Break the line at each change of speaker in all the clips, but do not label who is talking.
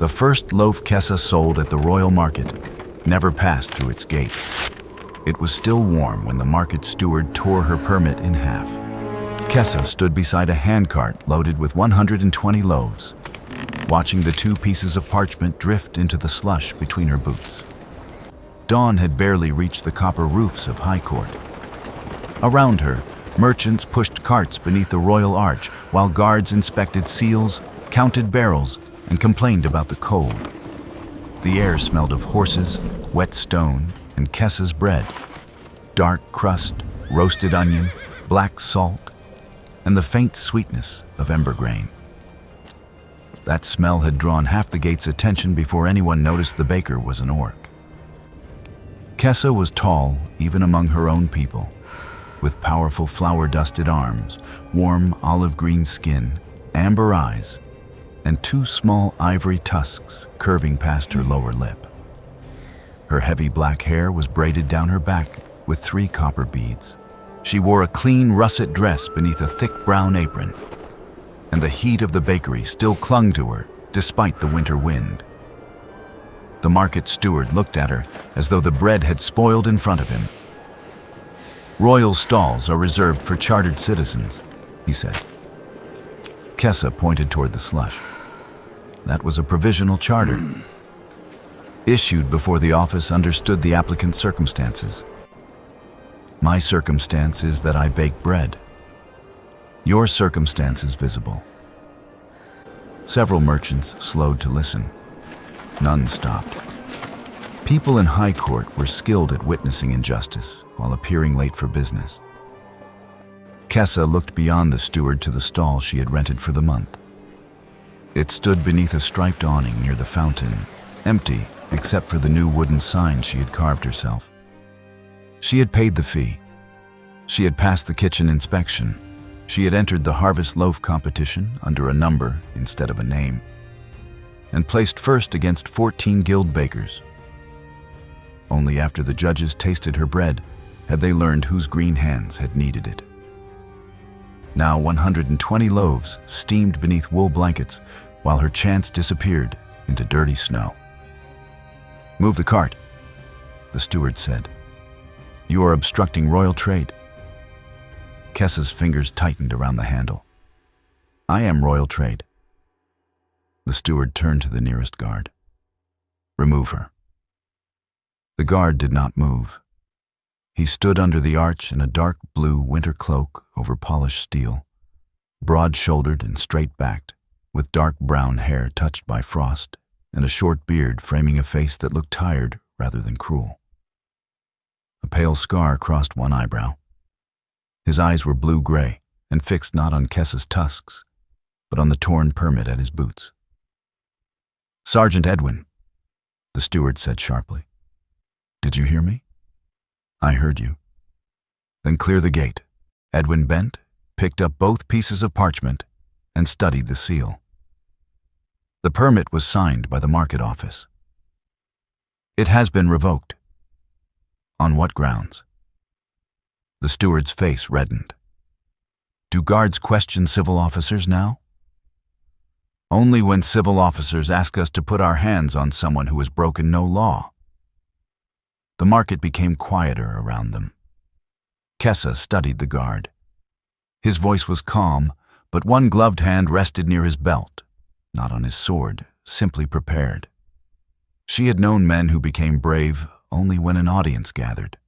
The first loaf Kessa sold at the royal market never passed through its gates. It was still warm when the market steward tore her permit in half. Kessa stood beside a handcart loaded with 120 loaves, watching the 2 pieces of parchment drift into the slush between her boots. Dawn had barely reached the copper roofs of High Court. Around her, merchants pushed carts beneath the royal arch, while guards inspected seals, counted barrels, and complained about the cold. The air smelled of horses, wet stone, and Kessa's bread. Dark crust, roasted onion, black salt, and the faint sweetness of ember grain. That smell had drawn half the gate's attention before anyone noticed the baker was an orc. Kessa was tall, even among her own people, with powerful flour-dusted arms, warm olive-green skin, amber eyes, and 2 small ivory tusks curving past her lower lip. Her heavy black hair was braided down her back with 3 copper beads. She wore a clean russet dress beneath a thick brown apron, and the heat of the bakery still clung to her despite the winter wind. The market steward looked at her as though the bread had spoiled in front of him. "Royal stalls are reserved for chartered citizens," he said. Kessa pointed toward the slush. That was a provisional charter, issued before the office understood the applicant's circumstances. "My circumstance is that I bake bread. Your circumstance is visible." Several merchants slowed to listen. None stopped. People in High Court were skilled at witnessing injustice while appearing late for business. Kessa looked beyond the steward to the stall she had rented for the month. It stood beneath a striped awning near the fountain, empty except for the new wooden sign she had carved herself. She had paid the fee. She had passed the kitchen inspection. She had entered the Harvest Loaf competition under a number instead of a name, and placed first against 14 guild bakers. Only after the judges tasted her bread had they learned whose green hands had kneaded it. Now 120 loaves steamed beneath wool blankets while her chance disappeared into dirty snow. "Move the cart," the steward said. "You are obstructing royal trade." Kessa's fingers tightened around the handle. "I am royal trade." The steward turned to the nearest guard. "Remove her." The guard did not move. He stood under the arch in a dark blue winter cloak over polished steel, broad-shouldered and straight-backed, with dark brown hair touched by frost and a short beard framing a face that looked tired rather than cruel. A pale scar crossed one eyebrow. His eyes were blue-gray and fixed not on Kessa's tusks, but on the torn permit at his boots. "Sergeant Edwin," the steward said sharply. "Did you hear me?" "I heard you." "Then clear the gate." Edwin bent, picked up both pieces of parchment, and studied the seal. The permit was signed by the market office. "It has been revoked." "On what grounds?" The steward's face reddened. "Do guards question civil officers now?" "Only when civil officers ask us to put our hands on someone who has broken no law." The market became quieter around them. Kessa studied the guard. His voice was calm, but one gloved hand rested near his belt, not on his sword, simply prepared. She had known men who became brave only when an audience gathered.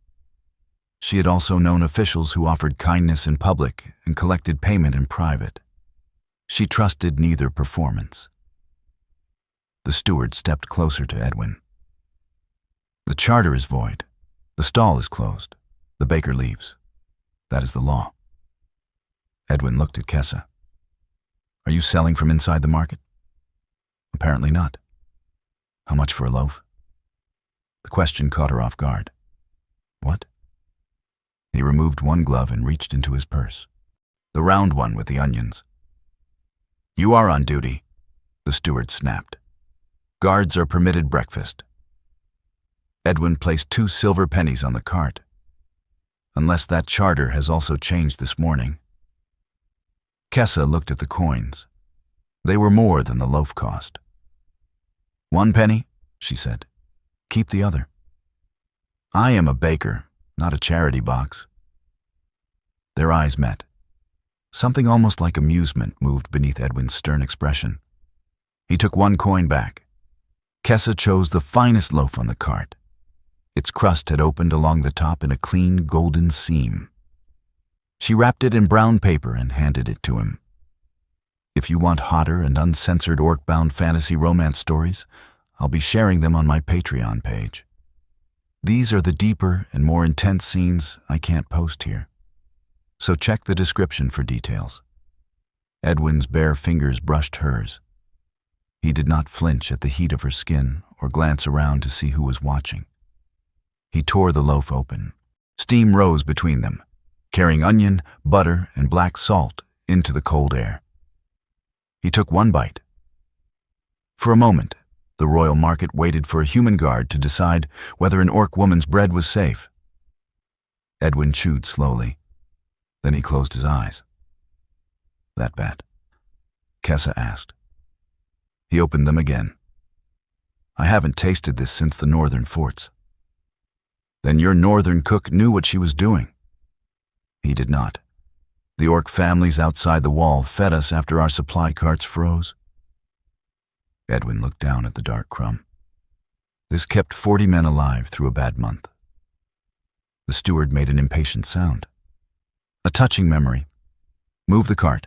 She had also known officials who offered kindness in public and collected payment in private. She trusted neither performance. The steward stepped closer to Edwin. "The charter is void. The stall is closed. The baker leaves. That is the law." Edwin looked at Kessa. "Are you selling from inside the market?" "Apparently not." "How much for a loaf?" The question caught her off guard. "What?" He removed one glove and reached into his purse. "The round one with the onions." "You are on duty," the steward snapped. "Guards are permitted breakfast." Edwin placed 2 silver pennies on the cart. "Unless that charter has also changed this morning." Kessa looked at the coins. They were more than the loaf cost. 1 penny, she said. Keep the other. I am a baker, not a charity box. Their eyes met. Something almost like amusement moved beneath Edwin's stern expression. He took 1 coin back. Kessa chose the finest loaf on the cart. Its crust had opened along the top in a clean golden seam. She wrapped it in brown paper and handed it to him. If you want hotter and uncensored orc-bound fantasy romance stories, I'll be sharing them on my Patreon page. These are the deeper and more intense scenes I can't post here. So check the description for details. Edwin's bare fingers brushed hers. He did not flinch at the heat of her skin or glance around to see who was watching. He tore the loaf open. Steam rose between them, carrying onion, butter, and black salt into the cold air. He took 1 bite. For a moment, the royal market waited for a human guard to decide whether an orc woman's bread was safe. Edwin chewed slowly. Then he closed his eyes. That bad? Kessa asked. He opened them again. I haven't tasted this since the northern forts. Then your northern cook knew what she was doing. He did not. The orc families outside the wall fed us after our supply carts froze. Edwin looked down at the dark crumb. This kept 40 men alive through a bad month. The steward made an impatient sound. A touching memory. Move the cart.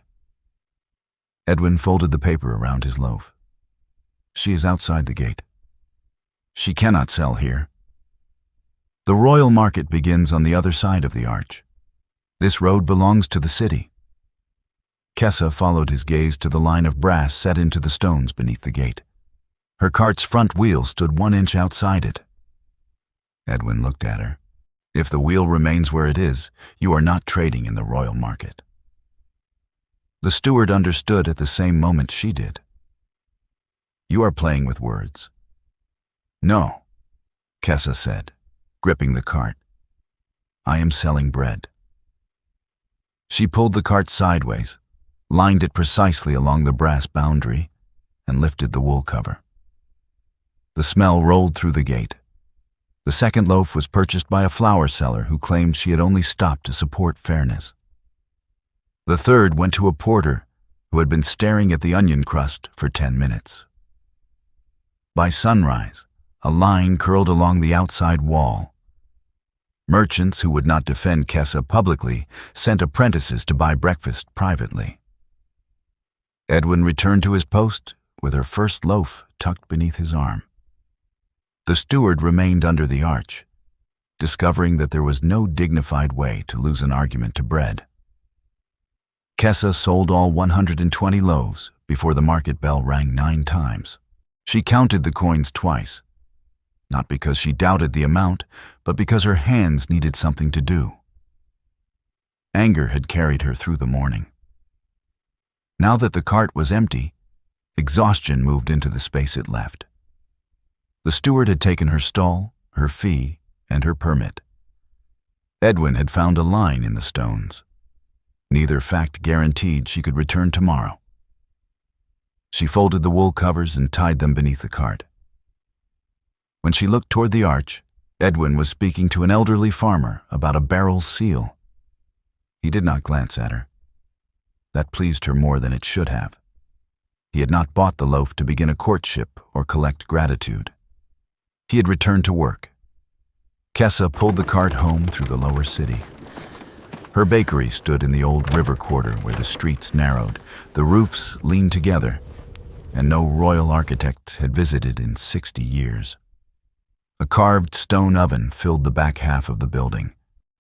Edwin folded the paper around his loaf. She is outside the gate. She cannot sell here. The royal market begins on the other side of the arch. This road belongs to the city. Kessa followed his gaze to the line of brass set into the stones beneath the gate. Her cart's front wheel stood 1 inch outside it. Edwin looked at her. If the wheel remains where it is, you are not trading in the royal market. The steward understood at the same moment she did. You are playing with words. No, Kessa said, gripping the cart. I am selling bread. She pulled the cart sideways, lined it precisely along the brass boundary, and lifted the wool cover. The smell rolled through the gate. The second loaf was purchased by a flour seller who claimed she had only stopped to support fairness. The third went to a porter who had been staring at the onion crust for 10 minutes. By sunrise, a line curled along the outside wall. Merchants who would not defend Kessa publicly sent apprentices to buy breakfast privately. Edwin returned to his post with her first loaf tucked beneath his arm. The steward remained under the arch, discovering that there was no dignified way to lose an argument to bread. Kessa sold all 120 loaves before the market bell rang 9 times. She counted the coins twice, not because she doubted the amount, but because her hands needed something to do. Anger had carried her through the morning. Now that the cart was empty, exhaustion moved into the space it left. The steward had taken her stall, her fee, and her permit. Edwin had found a line in the stones. Neither fact guaranteed she could return tomorrow. She folded the wool covers and tied them beneath the cart. When she looked toward the arch, Edwin was speaking to an elderly farmer about a barrel seal. He did not glance at her. That pleased her more than it should have. He had not bought the loaf to begin a courtship or collect gratitude. He had returned to work. Kessa pulled the cart home through the lower city. Her bakery stood in the old river quarter where the streets narrowed, the roofs leaned together, and no royal architect had visited in 60 years. A carved stone oven filled the back half of the building.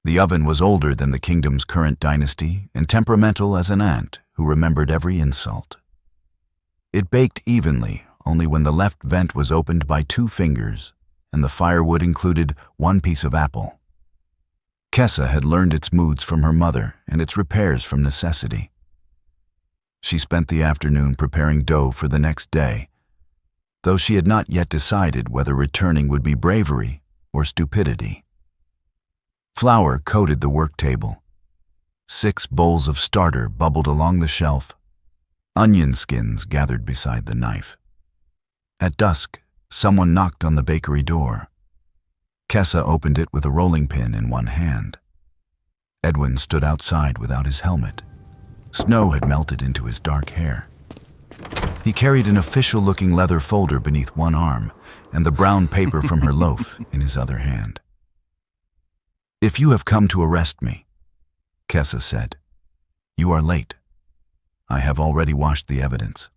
The oven was older than the kingdom's current dynasty and temperamental as an aunt who remembered every insult. It baked evenly only when the left vent was opened by 2 fingers and the firewood included 1 piece of apple. Kessa had learned its moods from her mother and its repairs from necessity. She spent the afternoon preparing dough for the next day, though she had not yet decided whether returning would be bravery or stupidity. Flour coated the work table. 6 bowls of starter bubbled along the shelf. Onion skins gathered beside the knife. At dusk, someone knocked on the bakery door. Kessa opened it with a rolling pin in one hand. Edwin stood outside without his helmet. Snow had melted into his dark hair. He carried an official-looking leather folder beneath one arm and the brown paper from her loaf in his other hand. "If you have come to arrest me," Kessa said, "you are late. I have already washed the evidence."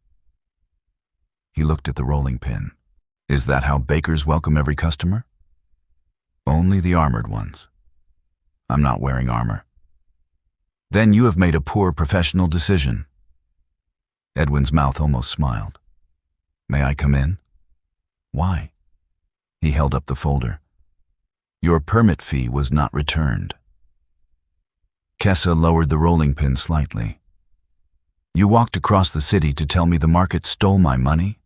He looked at the rolling pin. "Is that how bakers welcome every customer?" "Only the armored ones. I'm not wearing armor." "Then you have made a poor professional decision." Edwin's mouth almost smiled. "May I come in?" "Why?" He held up the folder. "Your permit fee was not returned." Kessa lowered the rolling pin slightly. "You walked across the city to tell me the market stole my money?"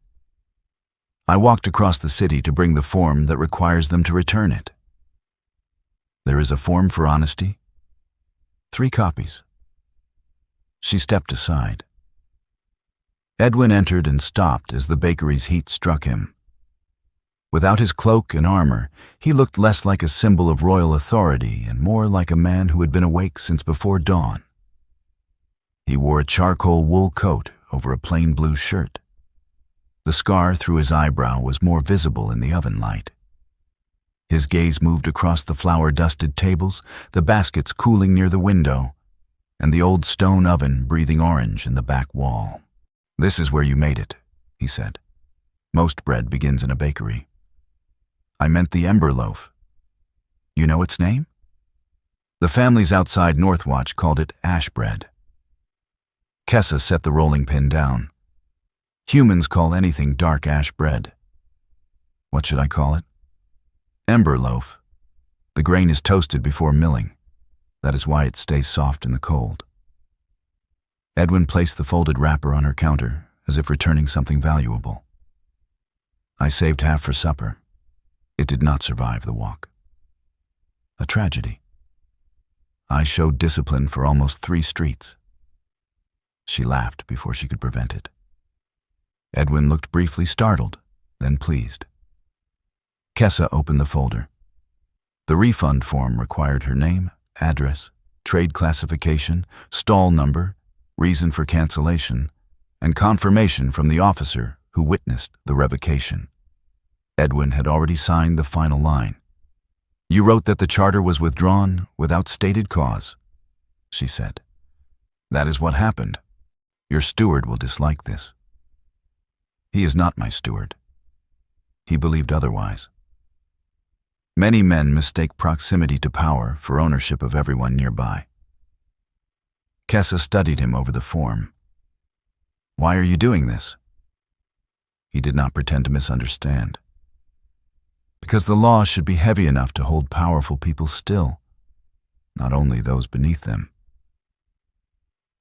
"I walked across the city to bring the form that requires them to return it." "There is a form for honesty?" 3 copies. She stepped aside. Edwin entered and stopped as the bakery's heat struck him. Without his cloak and armor, he looked less like a symbol of royal authority and more like a man who had been awake since before dawn. He wore a charcoal wool coat over a plain blue shirt. The scar through his eyebrow was more visible in the oven light. His gaze moved across the flour-dusted tables, the baskets cooling near the window, and the old stone oven breathing orange in the back wall. "This is where you made it," he said. "Most bread begins in a bakery." "I meant the ember loaf." "You know its name?" "The families outside Northwatch called it ash bread." Kessa set the rolling pin down. "Humans call anything dark ash bread." "What should I call it?" "Ember loaf. The grain is toasted before milling. That is why it stays soft in the cold." Edwin placed the folded wrapper on her counter, as if returning something valuable. "I saved half for supper. It did not survive the walk." "A tragedy." "I showed discipline for almost 3 streets." She laughed before she could prevent it. Edwin looked briefly startled, then pleased. Kessa opened the folder. The refund form required her name, address, trade classification, stall number, reason for cancellation, and confirmation from the officer who witnessed the revocation. Edwin had already signed the final line. "You wrote that the charter was withdrawn without stated cause," she said. "That is what happened. Your steward will dislike this." "He is not my steward." He believed otherwise. Many men mistake proximity to power for ownership of everyone nearby. Kessa studied him over the form. "Why are you doing this?" He did not pretend to misunderstand. "Because the law should be heavy enough to hold powerful people still, not only those beneath them."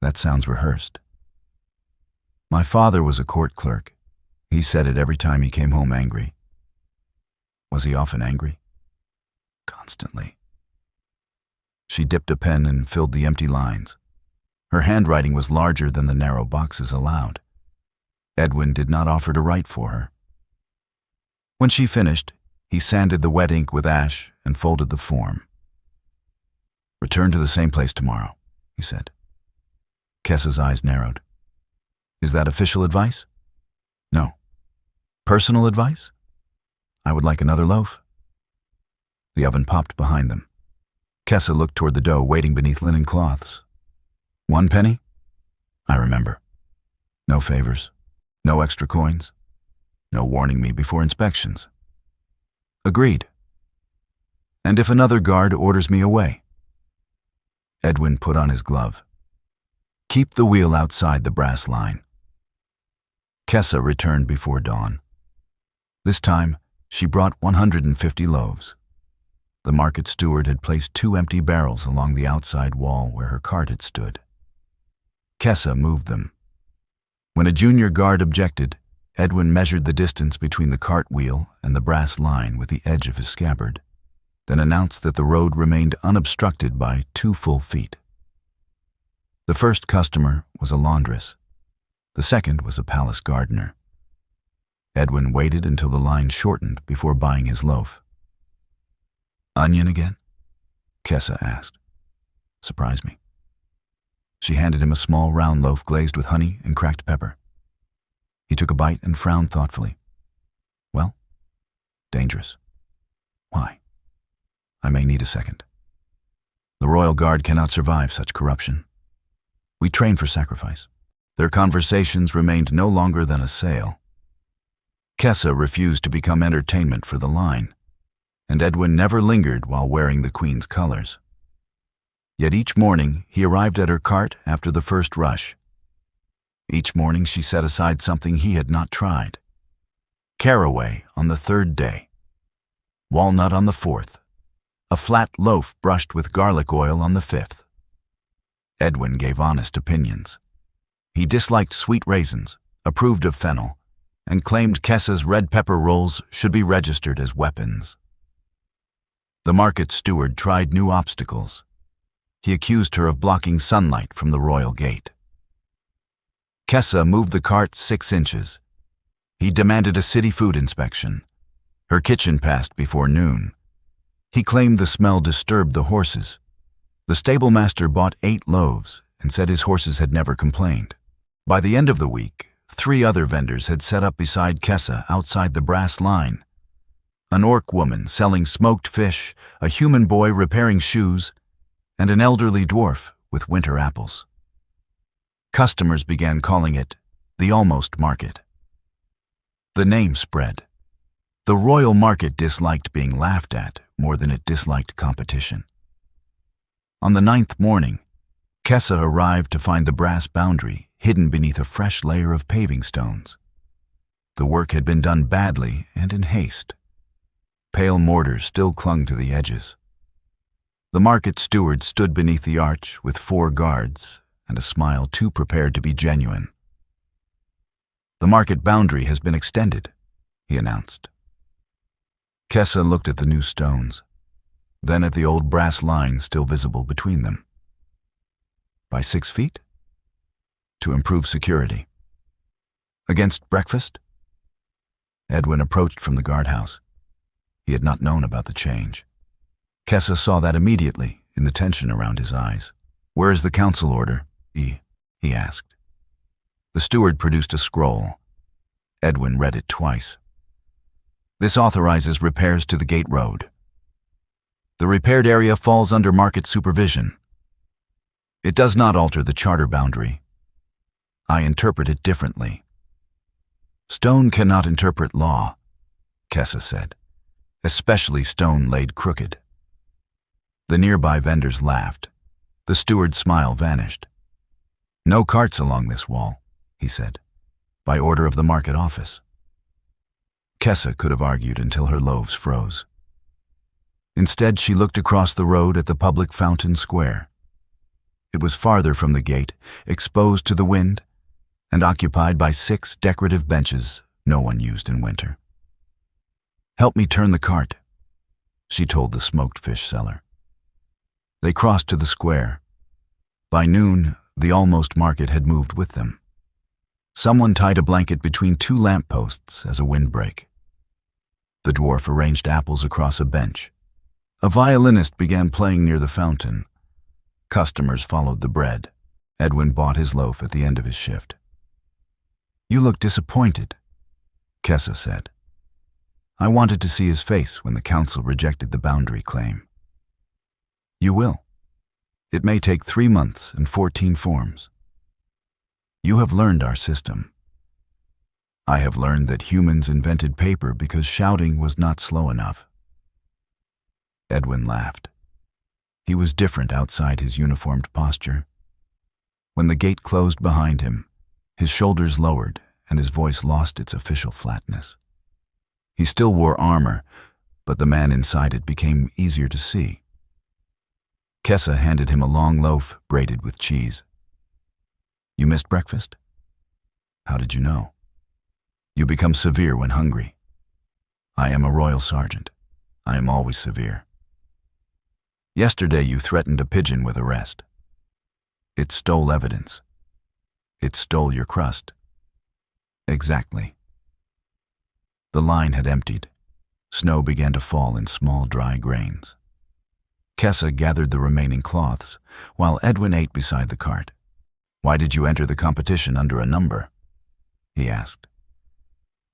"That sounds rehearsed." "My father was a court clerk. He said it every time he came home angry." "Was he often angry?" "Constantly." She dipped a pen and filled the empty lines. Her handwriting was larger than the narrow boxes allowed. Edwin did not offer to write for her. When she finished, he sanded the wet ink with ash and folded the form. "Return to the same place tomorrow," he said. Kessa's eyes narrowed. "Is that official advice?" "No." "Personal advice?" "I would like another loaf." The oven popped behind them. Kessa looked toward the dough waiting beneath linen cloths. "1 penny?" "I remember. No favors. No extra coins. No warning me before inspections." "Agreed." "And if another guard orders me away?" Edwin put on his glove. "Keep the wheel outside the brass line." Kessa returned before dawn. This time, she brought 150 loaves. The market steward had placed 2 empty barrels along the outside wall where her cart had stood. Kessa moved them. When a junior guard objected, Edwin measured the distance between the cart wheel and the brass line with the edge of his scabbard, then announced that the road remained unobstructed by 2 full feet. The first customer was a laundress. The second was a palace gardener. Edwin waited until the line shortened before buying his loaf. "Onion again?" Kessa asked. "Surprise me." She handed him a small round loaf glazed with honey and cracked pepper. He took a bite and frowned thoughtfully. "Well, dangerous." "Why?" "I may need a second. The royal guard cannot survive such corruption. We train for sacrifice." Their conversations remained no longer than a sale. Kessa refused to become entertainment for the line, and Edwin never lingered while wearing the Queen's colors. Yet each morning he arrived at her cart after the first rush. Each morning she set aside something he had not tried. Caraway on the third day, walnut on the fourth, a flat loaf brushed with garlic oil on the fifth. Edwin gave honest opinions. He disliked sweet raisins, approved of fennel, and claimed Kessa's red pepper rolls should be registered as weapons. The market steward tried new obstacles. He accused her of blocking sunlight from the royal gate. Kessa moved the cart 6 inches. He demanded a city food inspection. Her kitchen passed before noon. He claimed the smell disturbed the horses. The stable master bought 8 loaves and said his horses had never complained. By the end of the week, 3 other vendors had set up beside Kessa outside the brass line. An orc woman selling smoked fish, a human boy repairing shoes, and an elderly dwarf with winter apples. Customers began calling it the Almost Market. The name spread. The royal market disliked being laughed at more than it disliked competition. On the 9th morning, Kessa arrived to find the brass boundary hidden beneath a fresh layer of paving stones. The work had been done badly and in haste. Pale mortar still clung to the edges. The market steward stood beneath the arch with 4 guards and a smile too prepared to be genuine. "The market boundary has been extended," he announced. Kessa looked at the new stones, then at the old brass line still visible between them. "By 6 feet? To improve security. Against breakfast?" Edwin approached from the guardhouse. He had not known about the change. Kessa saw that immediately in the tension around his eyes. "Where is the council order?" he asked. The steward produced a scroll. Edwin read it twice. "This authorizes repairs to the gate road. The repaired area falls under market supervision. It does not alter the charter boundary. I interpret it differently." "Stone cannot interpret law," Kessa said, "especially stone laid crooked." The nearby vendors laughed. The steward's smile vanished. "No carts along this wall," he said, "by order of the market office." Kessa could have argued until her loaves froze. Instead, she looked across the road at the public fountain square. It was farther from the gate, exposed to the wind, and occupied by 6 decorative benches no one used in winter. "Help me turn the cart," she told the smoked fish seller. They crossed to the square. By noon, the Almost Market had moved with them. Someone tied a blanket between 2 lampposts as a windbreak. The dwarf arranged apples across a bench. A violinist began playing near the fountain. Customers followed the bread. Edwin bought his loaf at the end of his shift. "You look disappointed," Kessa said. "I wanted to see his face when the council rejected the boundary claim." "You will. It may take 3 months and 14 forms. You have learned our system. I have learned that humans invented paper because shouting was not slow enough." Edwin laughed. He was different outside his uniformed posture. When the gate closed behind him, his shoulders lowered and his voice lost its official flatness. He still wore armor, but the man inside it became easier to see. Kessa handed him a long loaf braided with cheese. "You missed breakfast? How did you know? You become severe when hungry. I am a royal sergeant. I am always severe. Yesterday you threatened a pigeon with arrest. It stole evidence. It stole your crust." "Exactly." The line had emptied. Snow began to fall in small, dry grains. Kessa gathered the remaining cloths, while Edwin ate beside the cart. "Why did you enter the competition under a number?" he asked.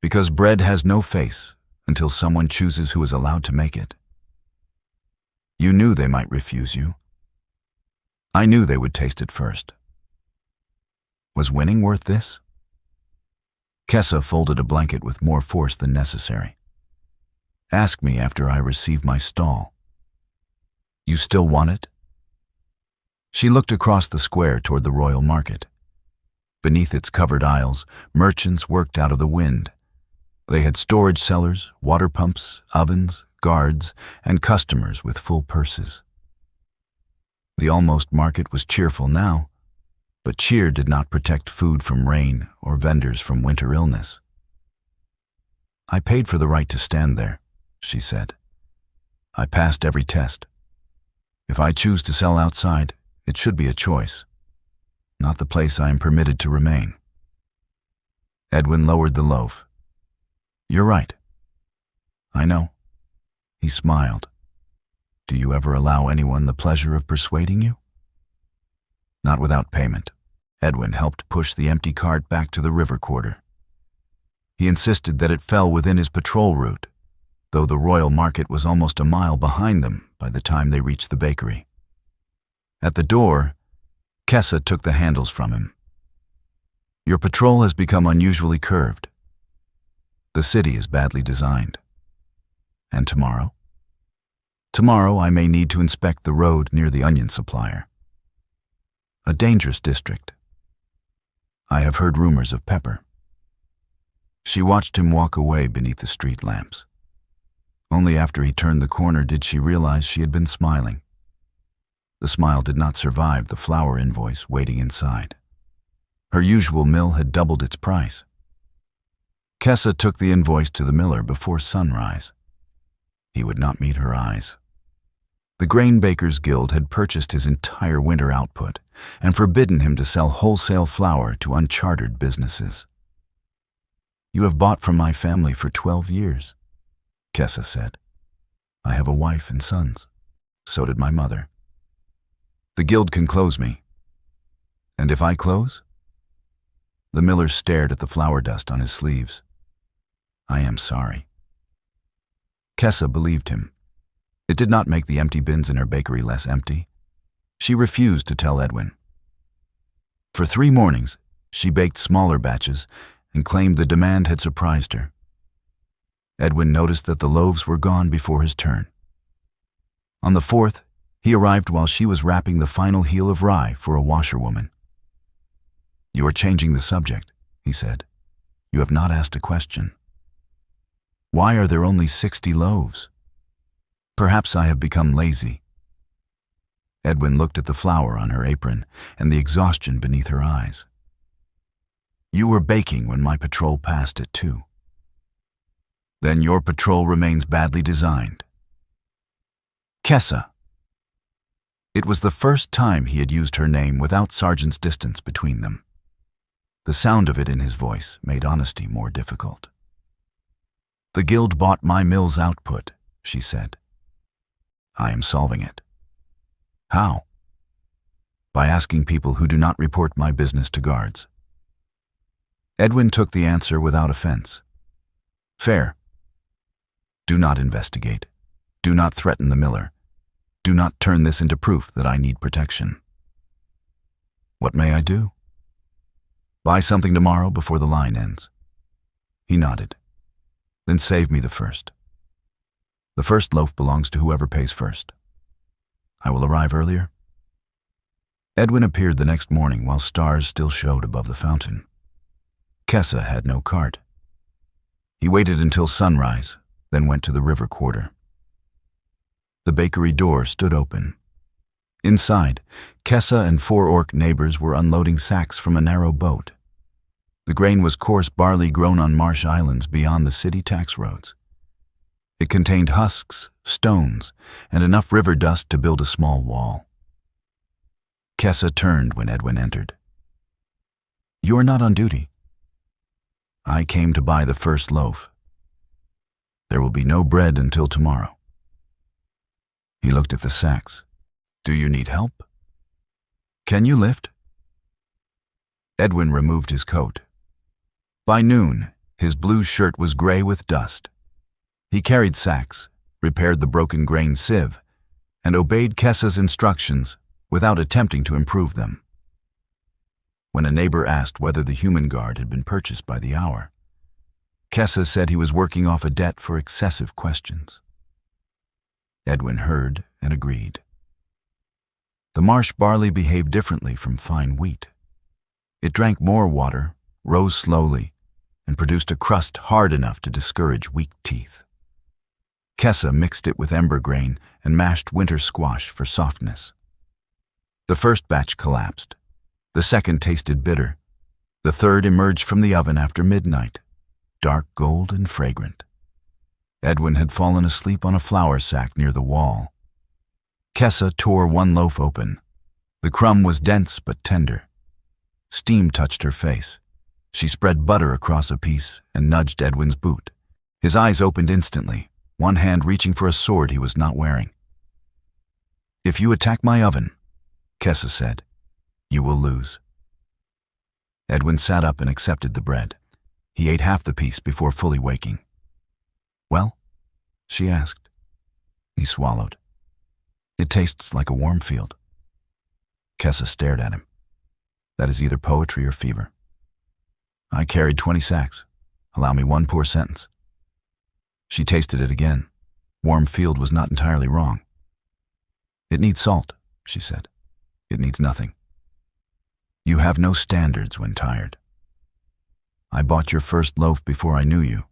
"Because bread has no face until someone chooses who is allowed to make it. You knew they might refuse you. I knew they would taste it first. Was winning worth this?" Kessa folded a blanket with more force than necessary. "Ask me after I receive my stall. You still want it?" She looked across the square toward the royal market. Beneath its covered aisles, merchants worked out of the wind. They had storage cellars, water pumps, ovens, guards, and customers with full purses. The almost market was cheerful now, but cheer did not protect food from rain or vendors from winter illness. "I paid for the right to stand there," she said. "I passed every test. If I choose to sell outside, it should be a choice, not the place I am permitted to remain." Edwin lowered the loaf. "You're right. I know." He smiled. "Do you ever allow anyone the pleasure of persuading you?" "Not without payment." Edwin helped push the empty cart back to the river quarter. He insisted that it fell within his patrol route, though the royal market was almost a mile behind them by the time they reached the bakery. At the door, Kessa took the handles from him. "Your patrol has become unusually curved. The city is badly designed. And tomorrow? Tomorrow I may need to inspect the road near the onion supplier. A dangerous district. I have heard rumors of Pepper." She watched him walk away beneath the street lamps. Only after he turned the corner did she realize she had been smiling. The smile did not survive the flour invoice waiting inside. Her usual mill had doubled its price. Kessa took the invoice to the miller before sunrise. He would not meet her eyes. The Grain Bakers Guild had purchased his entire winter output and forbidden him to sell wholesale flour to unchartered businesses. "You have bought from my family for 12 years, Kessa said. "I have a wife and sons. So did my mother. The guild can close me. And if I close?" The miller stared at the flour dust on his sleeves. "I am sorry." Kessa believed him. It did not make the empty bins in her bakery less empty. She refused to tell Edwin. For 3 mornings, she baked smaller batches and claimed the demand had surprised her. Edwin noticed that the loaves were gone before his turn. On the 4th, he arrived while she was wrapping the final heel of rye for a washerwoman. "You are changing the subject," he said. "You have not asked a question. Why are there only 60 loaves? Perhaps I have become lazy." Edwin looked at the flour on her apron and the exhaustion beneath her eyes. "You were baking when my patrol passed it too. Then your patrol remains badly designed." Kessa. It was the first time he had used her name without Sergeant's distance between them. The sound of it in his voice made honesty more difficult. "The guild bought my mill's output," she said. "I am solving it." "How?" "By asking people who do not report my business to guards." Edwin took the answer without offense. "Fair. Do not investigate. Do not threaten the miller. Do not turn this into proof that I need protection." "What may I do?" "Buy something tomorrow before the line ends." He nodded. "Then save me the first. The first loaf belongs to whoever pays first. I will arrive earlier." Edwin appeared the next morning while stars still showed above the fountain. Kessa had no cart. He waited until sunrise, then went to the river quarter. The bakery door stood open. Inside, Kessa and 4 orc neighbors were unloading sacks from a narrow boat. The grain was coarse barley grown on marsh islands beyond the city tax roads. It contained husks, stones, and enough river dust to build a small wall. Kessa turned when Edwin entered. "You are not on duty." "I came to buy the first loaf." There will be no bread until tomorrow. He looked at the sacks. Do you need help? Can you lift? Edwin removed his coat. By noon, his blue shirt was gray with dust. He carried sacks, repaired the broken grain sieve, and obeyed Kessa's instructions without attempting to improve them. When a neighbor asked whether the human guard had been purchased by the hour, Kessa said he was working off a debt for excessive questions. Edwin heard and agreed. The marsh barley behaved differently from fine wheat. It drank more water, rose slowly, and produced a crust hard enough to discourage weak teeth. Kessa mixed it with ember grain and mashed winter squash for softness. The first batch collapsed. The second tasted bitter. The third emerged from the oven after midnight, dark gold and fragrant. Edwin had fallen asleep on a flour sack near the wall. Kessa tore one loaf open. The crumb was dense but tender. Steam touched her face. She spread butter across a piece and nudged Edwin's boot. His eyes opened instantly, one hand reaching for a sword he was not wearing. If you attack my oven, Kessa said, you will lose. Edwin sat up and accepted the bread. He ate half the piece before fully waking. Well? She asked. He swallowed. It tastes like a warm field. Kessa stared at him. That is either poetry or fever. I carried 20 sacks. Allow me one poor sentence. She tasted it again. Warm field was not entirely wrong. It needs salt, she said. It needs nothing. You have no standards when tired. I bought your first loaf before I knew you.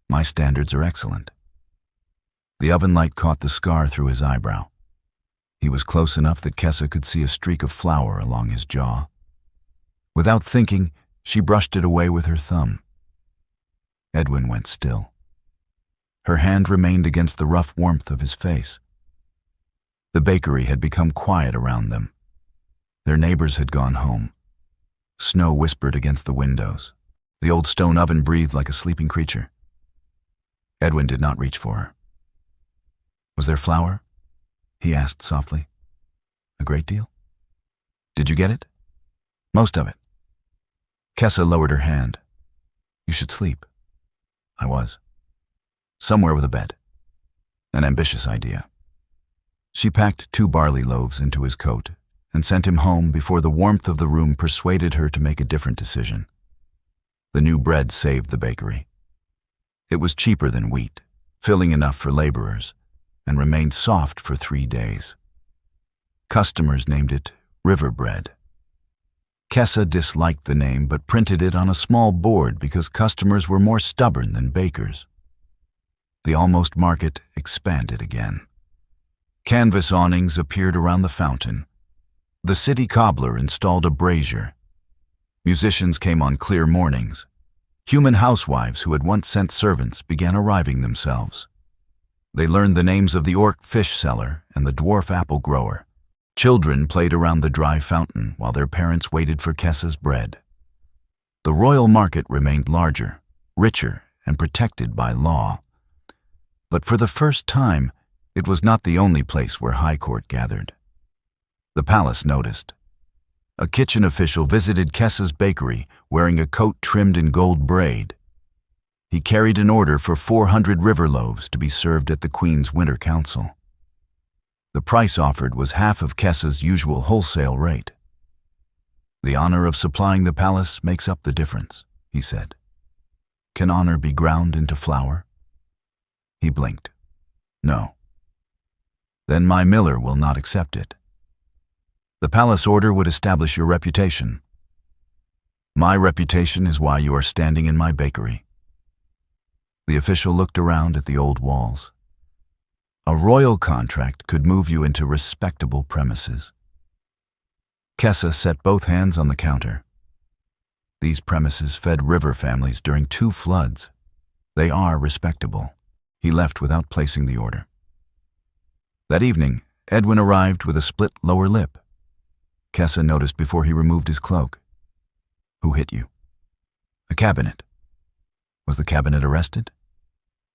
My standards are excellent. The oven light caught the scar through his eyebrow. He was close enough that Kessa could see a streak of flour along his jaw. Without thinking, she brushed it away with her thumb. Edwin went still. Her hand remained against the rough warmth of his face. The bakery had become quiet around them. Their neighbors had gone home. Snow whispered against the windows. The old stone oven breathed like a sleeping creature. Edwin did not reach for her. Was there flour? He asked softly. A great deal? Did you get it? Most of it. Kessa lowered her hand. You should sleep. I was. Somewhere with a bed. An ambitious idea. She packed 2 barley loaves into his coat and sent him home before the warmth of the room persuaded her to make a different decision. The new bread saved the bakery. It was cheaper than wheat, filling enough for laborers, and remained soft for 3 days. Customers named it river bread. Kessa disliked the name but printed it on a small board because customers were more stubborn than bakers. The almost market expanded again. Canvas awnings appeared around the fountain. The city cobbler installed a brazier. Musicians came on clear mornings. Human housewives who had once sent servants began arriving themselves. They learned the names of the orc fish seller and the dwarf apple grower. Children played around the dry fountain while their parents waited for Kessa's bread. The royal market remained larger, richer, and protected by law. But for the first time, it was not the only place where High Court gathered. The palace noticed. A kitchen official visited Kessa's bakery wearing a coat trimmed in gold braid. He carried an order for 400 river loaves to be served at the Queen's Winter Council. The price offered was half of Kessa's usual wholesale rate. The honor of supplying the palace makes up the difference, he said. Can honor be ground into flour? He blinked. No. Then my miller will not accept it. The palace order would establish your reputation. My reputation is why you are standing in my bakery. The official looked around at the old walls. A royal contract could move you into respectable premises. Kessa set both hands on the counter. These premises fed river families during 2 floods. They are respectable. He left without placing the order. That evening, Edwin arrived with a split lower lip. Kessa noticed before he removed his cloak. Who hit you? A cabinet. Was the cabinet arrested?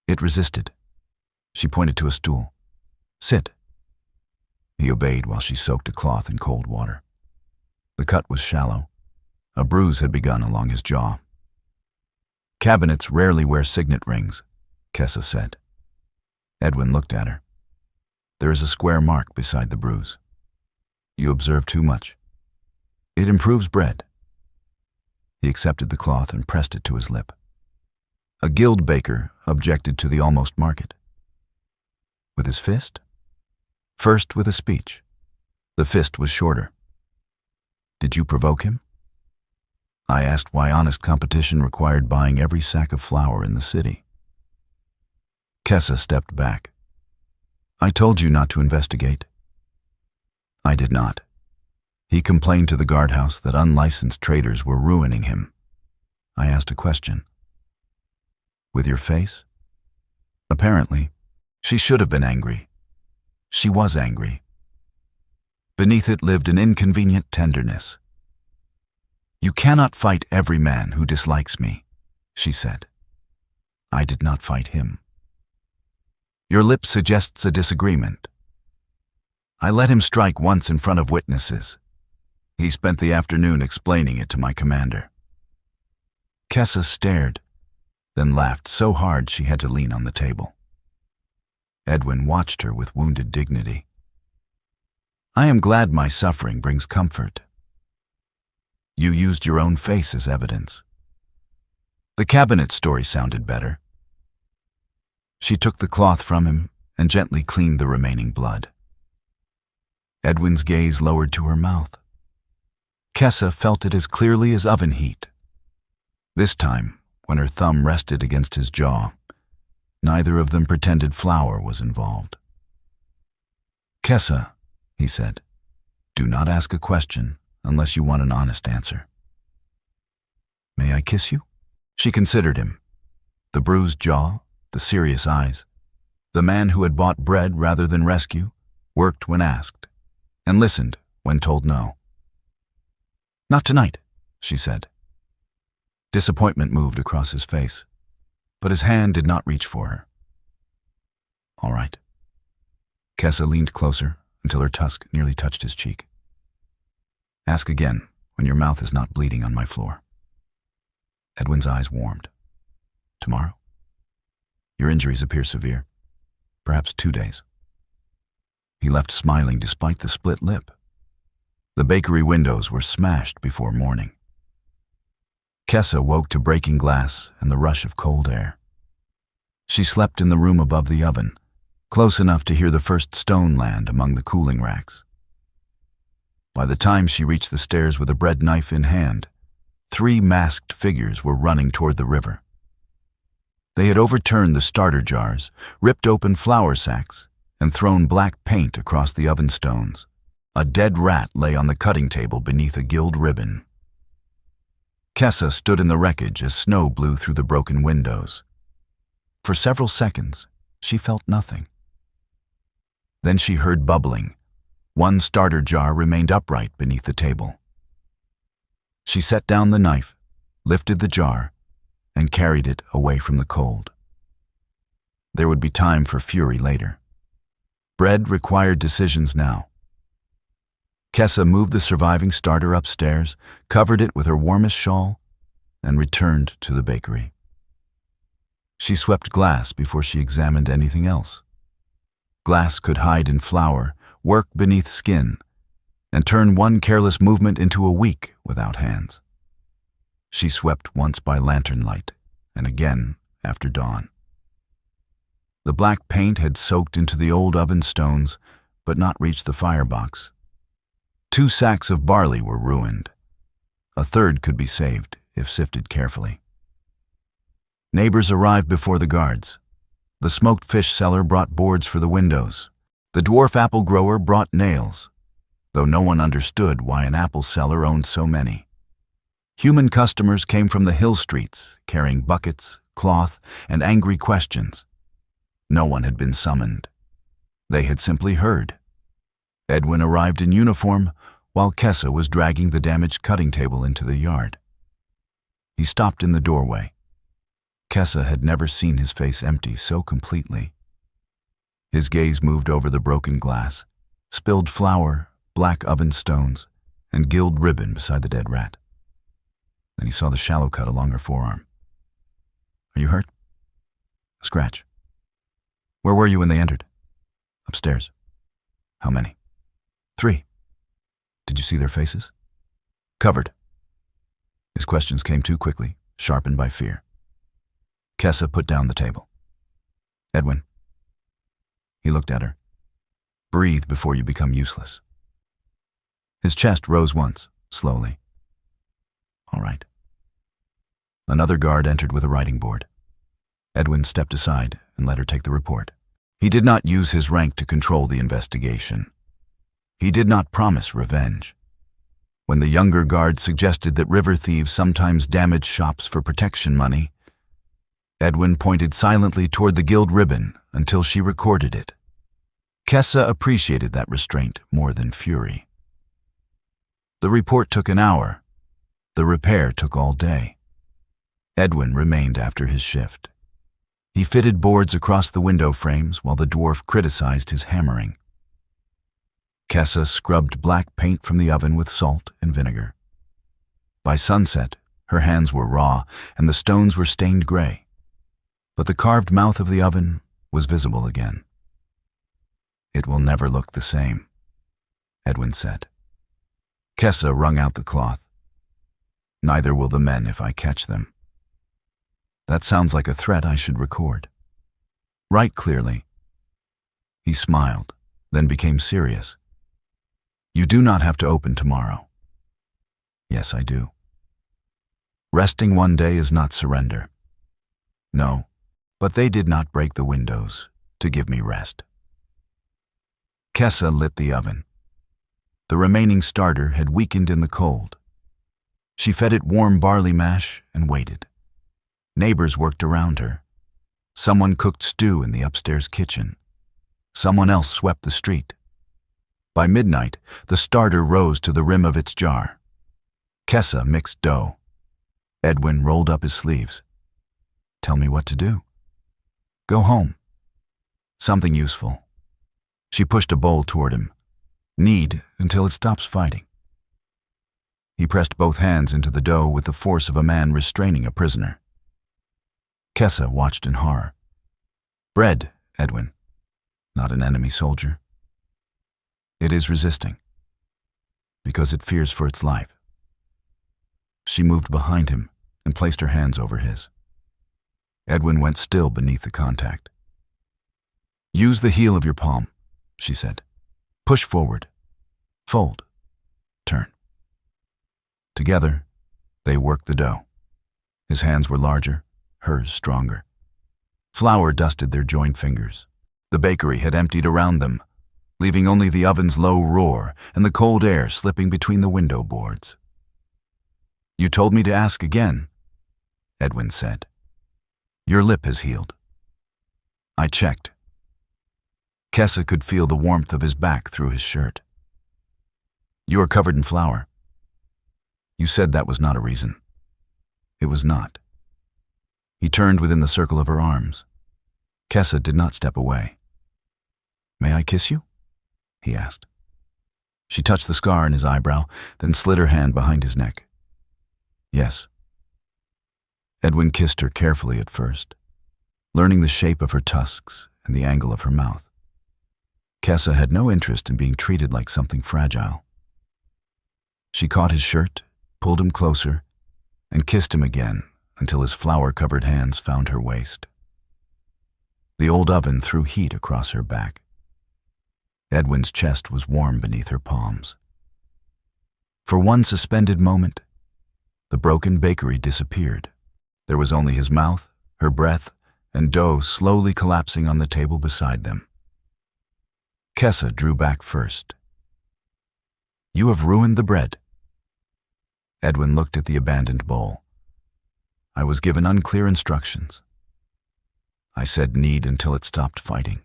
It resisted. She pointed to a stool. "Sit." He obeyed while she soaked a cloth in cold water. The cut was shallow. A bruise had begun along his jaw. "Cabinets rarely wear signet rings," Kessa said. Edwin looked at her. "There is a square mark beside the bruise. You observe too much. It improves bread." He accepted the cloth and pressed it to his lip. A guild baker objected to the almost market. With his fist? First with a speech. The fist was shorter. "Did you provoke him?" "I asked why honest competition required buying every sack of flour in the city." Kessa stepped back. "I told you not to investigate." "I did not. He complained to the guardhouse that unlicensed traders were ruining him. I asked a question." "With your face?" "Apparently. She should have been angry. She was angry. Beneath it lived an inconvenient tenderness. "You cannot fight every man who dislikes me," she said. "I did not fight him." "Your lip suggests a disagreement." "I let him strike once in front of witnesses. He spent the afternoon explaining it to my commander." Kessa stared, then laughed so hard she had to lean on the table. Edwin watched her with wounded dignity. "I am glad my suffering brings comfort." "You used your own face as evidence." The cabinet story sounded better. She took the cloth from him and gently cleaned the remaining blood. Edwin's gaze lowered to her mouth. Kessa felt it as clearly as oven heat. This time, when her thumb rested against his jaw, neither of them pretended flour was involved. "Kessa," he said, "do not ask a question unless you want an honest answer." "May I kiss you?" She considered him. The bruised jaw, the serious eyes. The man who had bought bread rather than rescue, worked when asked, and listened when told no. "Not tonight," she said. Disappointment moved across his face, but his hand did not reach for her. "All right." Kessa leaned closer until her tusk nearly touched his cheek. "Ask again when your mouth is not bleeding on my floor." Edwin's eyes warmed. "Tomorrow? Your injuries appear severe. Perhaps 2 days." He left smiling despite the split lip. The bakery windows were smashed before morning. Kessa woke to breaking glass and the rush of cold air. She slept in the room above the oven, close enough to hear the first stone land among the cooling racks. By the time she reached the stairs with a bread knife in hand, 3 masked figures were running toward the river. They had overturned the starter jars, ripped open flour sacks, and thrown black paint across the oven stones. A dead rat lay on the cutting table beneath a guild ribbon. Kessa stood in the wreckage as snow blew through the broken windows. For several seconds, she felt nothing. Then she heard bubbling. 1 starter jar remained upright beneath the table. She set down the knife, lifted the jar, and carried it away from the cold. There would be time for fury later. Bread required decisions now. Kessa moved the surviving starter upstairs, covered it with her warmest shawl, and returned to the bakery. She swept glass before she examined anything else. Glass could hide in flour, work beneath skin, and turn one careless movement into a week without hands. She swept once by lantern light, and again after dawn. The black paint had soaked into the old oven stones, but not reached the firebox. 2 sacks of barley were ruined. A third could be saved if sifted carefully. Neighbors arrived before the guards. The smoked fish seller brought boards for the windows. The dwarf apple grower brought nails, though no one understood why an apple seller owned so many. Human customers came from the hill streets, carrying buckets, cloth, and angry questions. No one had been summoned. They had simply heard. Edwin arrived in uniform, while Kessa was dragging the damaged cutting table into the yard. He stopped in the doorway. Kessa had never seen his face empty so completely. His gaze moved over the broken glass, spilled flour, black oven stones, and gilded ribbon beside the dead rat. Then he saw the shallow cut along her forearm. "Are you hurt?" "A scratch." "Where were you when they entered?" "Upstairs." "How many?" "3. "Did you see their faces?" "Covered." His questions came too quickly, sharpened by fear. Kessa put down the table. "Edwin." He looked at her. "Breathe before you become useless." His chest rose once, slowly. "All right." Another guard entered with a writing board. Edwin stepped aside and let her take the report. He did not use his rank to control the investigation. He did not promise revenge. When the younger guard suggested that river thieves sometimes damage shops for protection money, Edwin pointed silently toward the gilt ribbon until she recorded it. Kessa appreciated that restraint more than fury. The report took an hour. The repair took all day. Edwin remained after his shift. He fitted boards across the window frames while the dwarf criticized his hammering. Kessa scrubbed black paint from the oven with salt and vinegar. By sunset, her hands were raw and the stones were stained gray. But the carved mouth of the oven was visible again. "It will never look the same," Edwin said. Kessa wrung out the cloth. "Neither will the men if I catch them." "That sounds like a threat I should record." "Write clearly." He smiled, then became serious. "You do not have to open tomorrow." "Yes, I do." "Resting one day is not surrender." "No, but they did not break the windows to give me rest." Kessa lit the oven. The remaining starter had weakened in the cold. She fed it warm barley mash and waited. Neighbors worked around her. Someone cooked stew in the upstairs kitchen. Someone else swept the street. By midnight, the starter rose to the rim of its jar. Kessa mixed dough. Edwin rolled up his sleeves. "Tell me what to do." "Go home." "Something useful." She pushed a bowl toward him. "Knead until it stops fighting." He pressed both hands into the dough with the force of a man restraining a prisoner. Kessa watched in horror. "Bread, Edwin, not an enemy soldier. It is resisting, because it fears for its life." She moved behind him and placed her hands over his. Edwin went still beneath the contact. "Use the heel of your palm," she said. "Push forward. Fold. Turn." Together, they worked the dough. His hands were larger, hers stronger. Flour dusted their joined fingers. The bakery had emptied around them, leaving only the oven's low roar and the cold air slipping between the window boards. "You told me to ask again," Edwin said. "Your lip has healed." I checked. Kessa could feel the warmth of his back through his shirt. "You are covered in flour." "You said that was not a reason." It was not. He turned within the circle of her arms. Kessa did not step away. "May I kiss you?" he asked. She touched the scar in his eyebrow, then slid her hand behind his neck. "Yes." Edwin kissed her carefully at first, learning the shape of her tusks and the angle of her mouth. Kessa had no interest in being treated like something fragile. She caught his shirt, pulled him closer, and kissed him again until his flour-covered hands found her waist. The old oven threw heat across her back. Edwin's chest was warm beneath her palms. For one suspended moment, the broken bakery disappeared. There was only his mouth, her breath, and dough slowly collapsing on the table beside them. Kessa drew back first. "You have ruined the bread." Edwin looked at the abandoned bowl. "I was given unclear instructions. I said knead until it stopped fighting.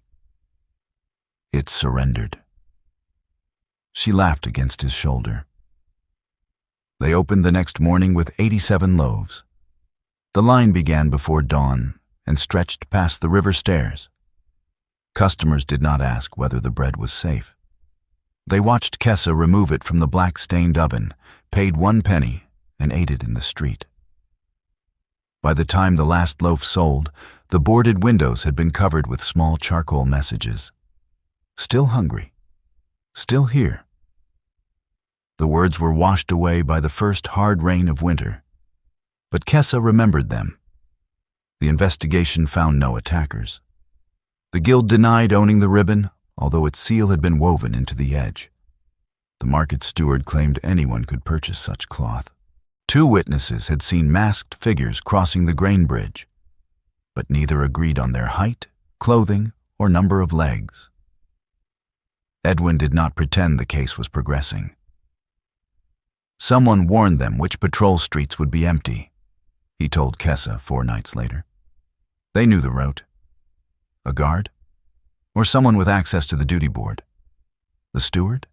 It surrendered." She laughed against his shoulder. They opened the next morning with 87 loaves. The line began before dawn and stretched past the river stairs. Customers did not ask whether the bread was safe. They watched Kessa remove it from the black-stained oven, paid 1 penny, and ate it in the street. By the time the last loaf sold, the boarded windows had been covered with small charcoal messages. Still hungry. Still here. The words were washed away by the first hard rain of winter. But Kessa remembered them. The investigation found no attackers. The guild denied owning the ribbon, although its seal had been woven into the edge. The market steward claimed anyone could purchase such cloth. 2 witnesses had seen masked figures crossing the grain bridge, but neither agreed on their height, clothing, or number of legs. Edwin did not pretend the case was progressing. Someone warned them which patrol streets would be empty, he told Kessa 4 nights later. They knew the route. A guard? Or someone with access to the duty board? The steward?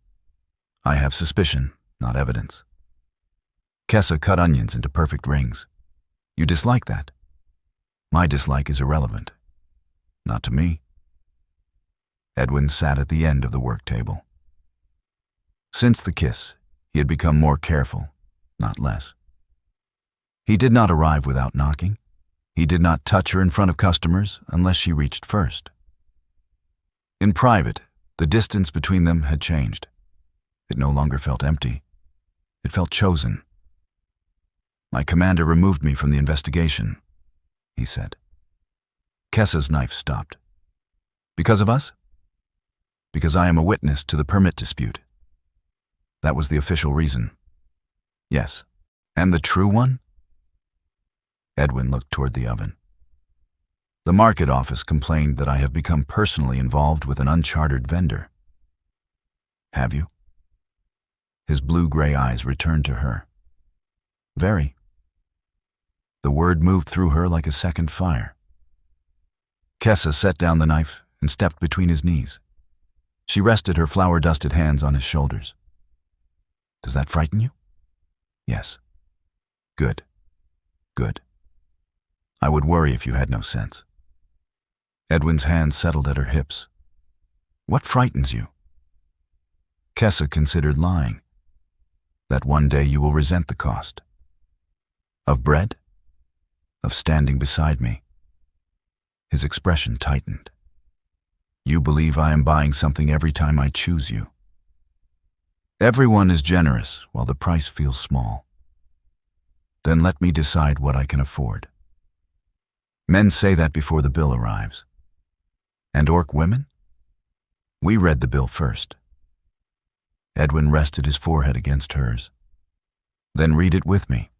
I have suspicion, not evidence. Kessa cut onions into perfect rings. You dislike that? My dislike is irrelevant. Not to me. Edwin sat at the end of the work table. Since the kiss, he had become more careful, not less. He did not arrive without knocking. He did not touch her in front of customers unless she reached first. In private, the distance between them had changed. It no longer felt empty. It felt chosen. My commander removed me from the investigation, he said. Kessa's knife stopped. Because of us? Because I am a witness to the permit dispute. That was the official reason. Yes. And the true one? Edwin looked toward the oven. The market office complained that I have become personally involved with an unchartered vendor. Have you? His blue-gray eyes returned to her. Very. The word moved through her like a second fire. Kessa set down the knife and stepped between his knees. She rested her flour-dusted hands on his shoulders. Does that frighten you? Yes. Good. Good. I would worry if you had no sense. Edwin's hands settled at her hips. What frightens you? Kessa considered lying. That one day you will resent the cost. Of bread? Of standing beside me. His expression tightened. You believe I am buying something every time I choose you. Everyone is generous while the price feels small. Then let me decide what I can afford. Men say that before the bill arrives. And orc women? We read the bill first. Edwin rested his forehead against hers. Then read it with me.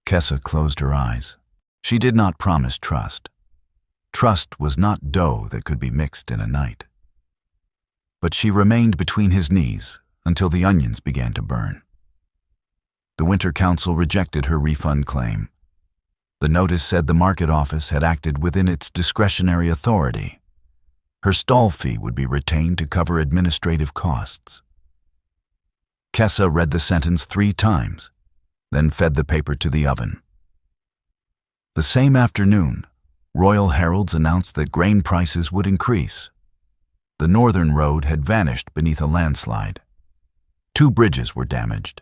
Kessa closed her eyes. She did not promise trust. Trust was not dough that could be mixed in a night. But she remained between his knees until the onions began to burn. The Winter Council rejected her refund claim. The notice said the market office had acted within its discretionary authority. Her stall fee would be retained to cover administrative costs. Kessa read the sentence 3 times, then fed the paper to the oven. The same afternoon, royal heralds announced that grain prices would increase. The northern road had vanished beneath a landslide. 2 bridges were damaged.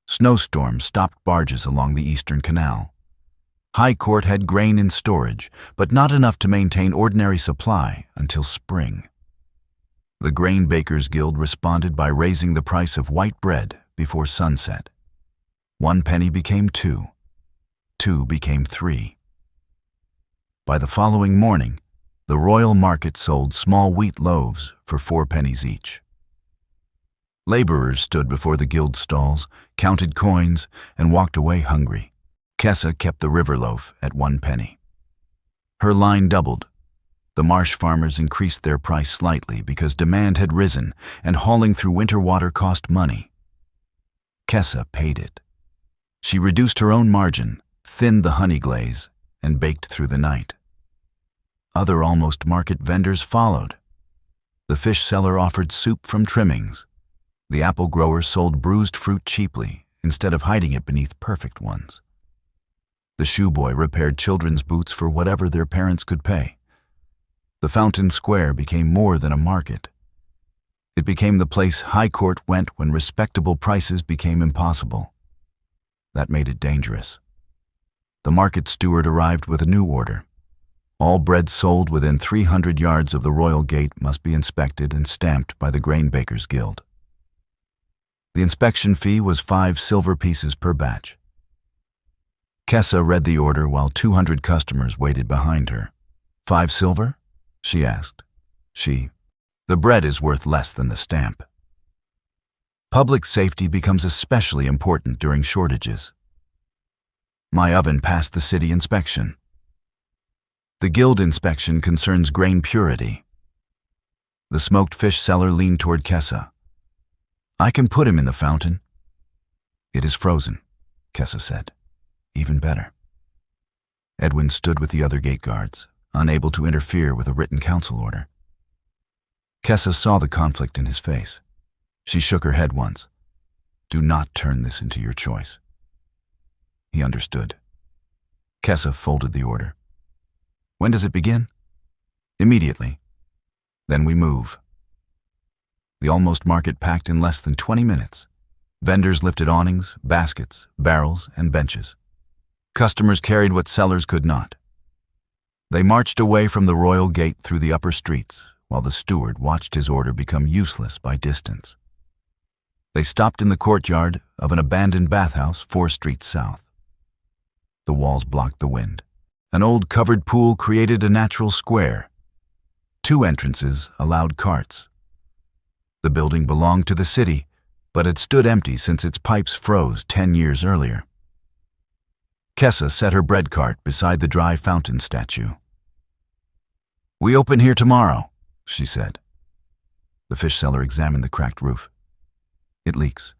Snowstorms stopped barges along the eastern canal. High Court had grain in storage, but not enough to maintain ordinary supply until spring. The Grain Bakers Guild responded by raising the price of white bread before sunset. 1 penny became 2. 2 became 3. By the following morning, the royal market sold small wheat loaves for 4 pennies each. Laborers stood before the guild stalls, counted coins, and walked away hungry. Kessa kept the river loaf at 1 penny. Her line doubled. The marsh farmers increased their price slightly because demand had risen and hauling through winter water cost money. Kessa paid it. She reduced her own margin, thinned the honey glaze, and baked through the night. Other almost market vendors followed. The fish seller offered soup from trimmings. The apple grower sold bruised fruit cheaply instead of hiding it beneath perfect ones. The shoe boy repaired children's boots for whatever their parents could pay. The Fountain Square became more than a market. It became the place High Court went when respectable prices became impossible. That made it dangerous. The market steward arrived with a new order. All bread sold within 300 yards of the Royal Gate must be inspected and stamped by the Grain Bakers Guild. The inspection fee was 5 silver pieces per batch. Kessa read the order while 200 customers waited behind her. 5 silver? She asked. The bread is worth less than the stamp. Public safety becomes especially important during shortages. My oven passed the city inspection. The guild inspection concerns grain purity. The smoked fish seller leaned toward Kessa. I can put him in the fountain. It is frozen, Kessa said. Even better. Edwin stood with the other gate guards, unable to interfere with a written council order. Kessa saw the conflict in his face. She shook her head once. Do not turn this into your choice. He understood. Kessa folded the order. When does it begin? Immediately. Then we move. The almost market packed in less than 20 minutes. Vendors lifted awnings, baskets, barrels, and benches. Customers carried what sellers could not. They marched away from the Royal Gate through the upper streets, while the steward watched his order become useless by distance. They stopped in the courtyard of an abandoned bathhouse 4 streets south. The walls blocked the wind. An old covered pool created a natural square. 2 entrances allowed carts. The building belonged to the city, but had stood empty since its pipes froze 10 years earlier. Kessa set her bread cart beside the dry fountain statue. We open here tomorrow, she said. The fish seller examined the cracked roof. It leaks.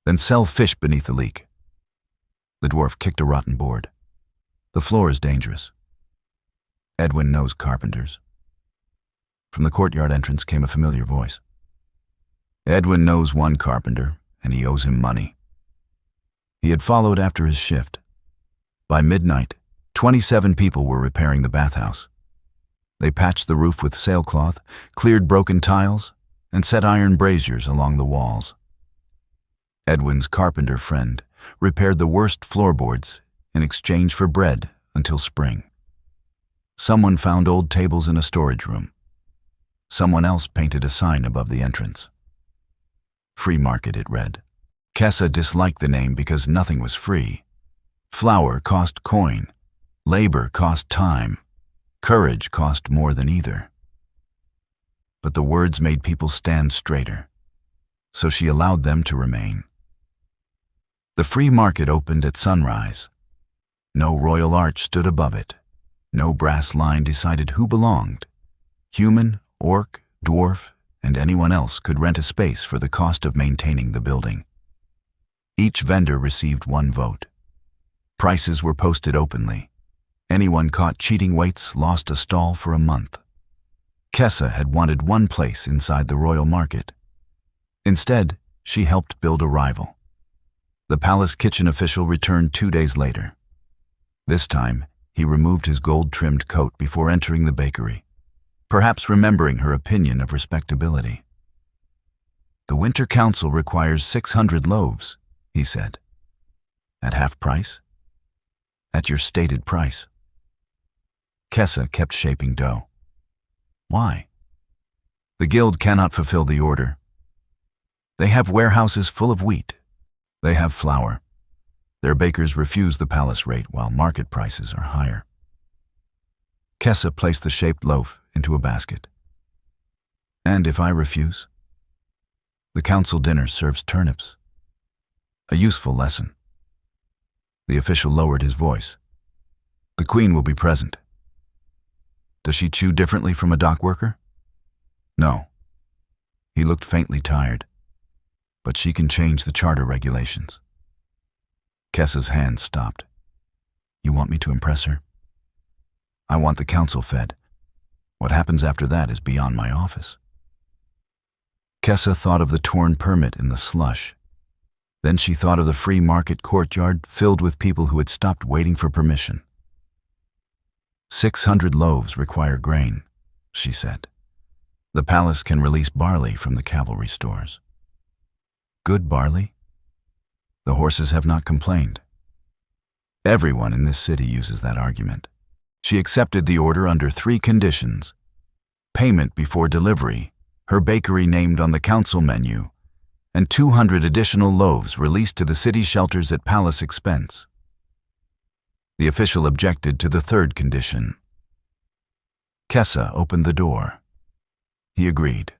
Then sell fish beneath the leak. The dwarf kicked a rotten board. The floor is dangerous. Edwin knows carpenters. From the courtyard entrance came a familiar voice. Edwin knows one carpenter, and he owes him money. He had followed after his shift. By midnight, 27 people were repairing the bathhouse. They patched the roof with sailcloth, cleared broken tiles, and set iron braziers along the walls. Edwin's carpenter friend repaired the worst floorboards in exchange for bread until spring. Someone found old tables in a storage room. Someone else painted a sign above the entrance. Free market, it read. Kessa disliked the name because nothing was free. Flour cost coin. Labor cost time. Courage cost more than either. But the words made people stand straighter, so she allowed them to remain. The free market opened at sunrise. No royal arch stood above it. No brass line decided who belonged. Human, orc, dwarf, and anyone else could rent a space for the cost of maintaining the building. Each vendor received 1 vote. Prices were posted openly. Anyone caught cheating weights lost a stall for a month. Kessa had wanted one place inside the royal market. Instead, she helped build a rival. The palace kitchen official returned 2 days later. This time, he removed his gold-trimmed coat before entering the bakery, perhaps remembering her opinion of respectability. The Winter Council requires 600 loaves, he said. At half price? At your stated price. Kessa kept shaping dough. Why? The guild cannot fulfill the order. They have warehouses full of wheat. They have flour. Their bakers refuse the palace rate while market prices are higher. Kessa placed the shaped loaf into a basket. And if I refuse? The council dinner serves turnips. A useful lesson. The official lowered his voice. The queen will be present. Does she chew differently from a dock worker? No. He looked faintly tired. But she can change the charter regulations. Kessa's hand stopped. You want me to impress her? I want the council fed. What happens after that is beyond my office. Kessa thought of the torn permit in the slush. Then she thought of the free market courtyard filled with people who had stopped waiting for permission. 600 loaves require grain, she said. The palace can release barley from the cavalry stores. Good barley? The horses have not complained. Everyone in this city uses that argument. She accepted the order under 3 conditions: payment before delivery, her bakery named on the council menu, and 200 additional loaves released to the city shelters at palace expense. The official objected to the 3rd condition. Kessa opened the door. He agreed.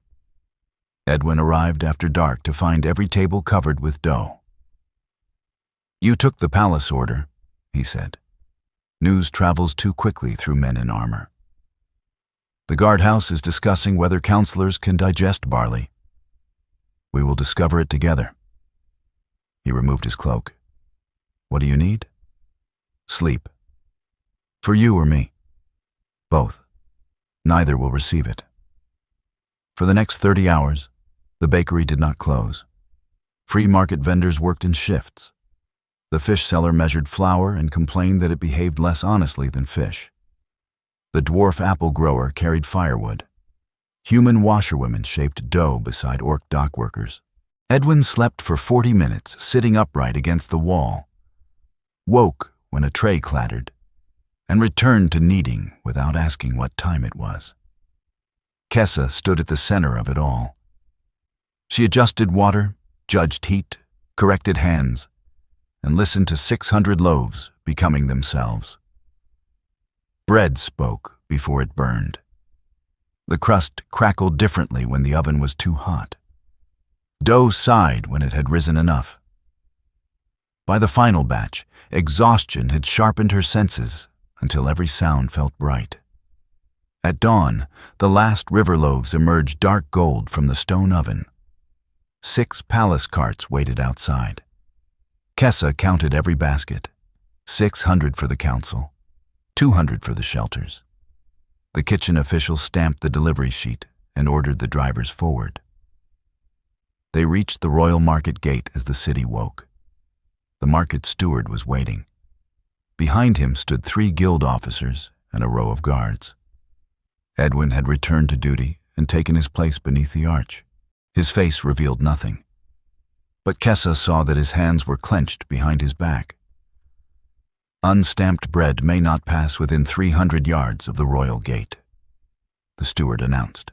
Edwin arrived after dark to find every table covered with dough. "You took the palace order," he said. "News travels too quickly through men in armor. The guardhouse is discussing whether counselors can digest barley. We will discover it together." He removed his cloak. "What do you need?" "Sleep. For you or me?" "Both. Neither will receive it." For the next 30 hours, the bakery did not close. Free market vendors worked in shifts. The fish seller measured flour and complained that it behaved less honestly than fish. The dwarf apple grower carried firewood. Human washerwomen shaped dough beside orc dock workers. Edwin slept for 40 minutes, sitting upright against the wall, woke when a tray clattered, and returned to kneading without asking what time it was. Kessa stood at the center of it all. She adjusted water, judged heat, corrected hands, and listened to 600 loaves becoming themselves. Bread spoke before it burned. The crust crackled differently when the oven was too hot. Dough sighed when it had risen enough. By the final batch, exhaustion had sharpened her senses until every sound felt bright. At dawn, the last river loaves emerged dark gold from the stone oven. 6 palace carts waited outside. Kessa counted every basket. 600 for the council, 200 for the shelters. The kitchen official stamped the delivery sheet and ordered the drivers forward. They reached the royal market gate as the city woke. The market steward was waiting. Behind him stood 3 guild officers and a row of guards. Edwin had returned to duty and taken his place beneath the arch. His face revealed nothing, but Kessa saw that his hands were clenched behind his back. "Unstamped bread may not pass within 300 yards of the royal gate," the steward announced.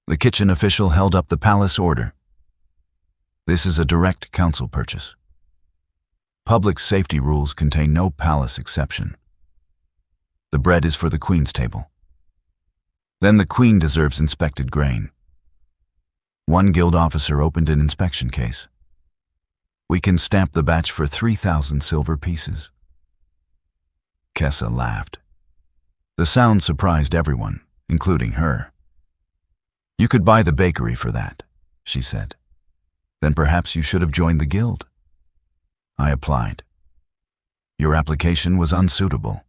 The kitchen official held up the palace order. "This is a direct council purchase. Public safety rules contain no palace exception. The bread is for the Queen's table. Then the Queen deserves inspected grain." One guild officer opened an inspection case. "We can stamp the batch for 3,000 silver pieces." Kessa laughed. The sound surprised everyone, including her. "You could buy the bakery for that," she said. "Then perhaps you should have joined the guild." I applied. "Your application was unsuitable."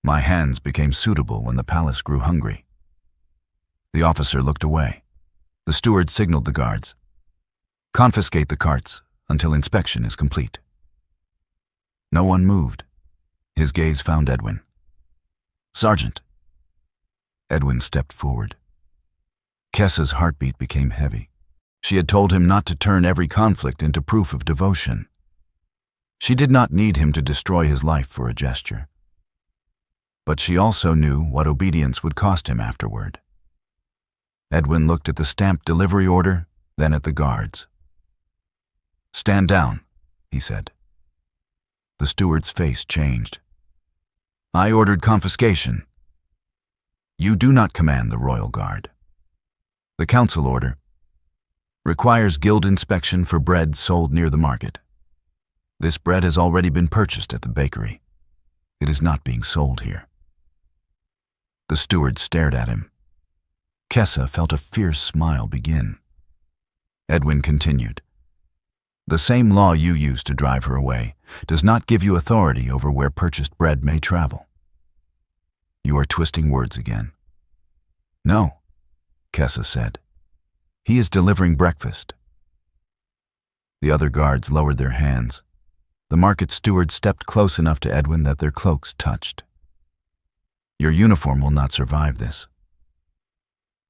My hands became suitable when the palace grew hungry. The officer looked away. The steward signaled the guards. "Confiscate the carts until inspection is complete." No one moved. His gaze found Edwin. "Sergeant." Edwin stepped forward. Kessa's heartbeat became heavy. She had told him not to turn every conflict into proof of devotion. She did not need him to destroy his life for a gesture. But she also knew what obedience would cost him afterward. Edwin looked at the stamped delivery order, then at the guards. "Stand down," he said. The steward's face changed. "I ordered confiscation. You do not command the royal guard. The council order requires guild inspection for bread sold near the market. This bread has already been purchased at the bakery. It is not being sold here." The steward stared at him. Kessa felt a fierce smile begin. Edwin continued. "The same law you used to drive her away does not give you authority over where purchased bread may travel." "You are twisting words again." "No," Kessa said. "He is delivering breakfast." The other guards lowered their hands. The market steward stepped close enough to Edwin that their cloaks touched. "Your uniform will not survive this."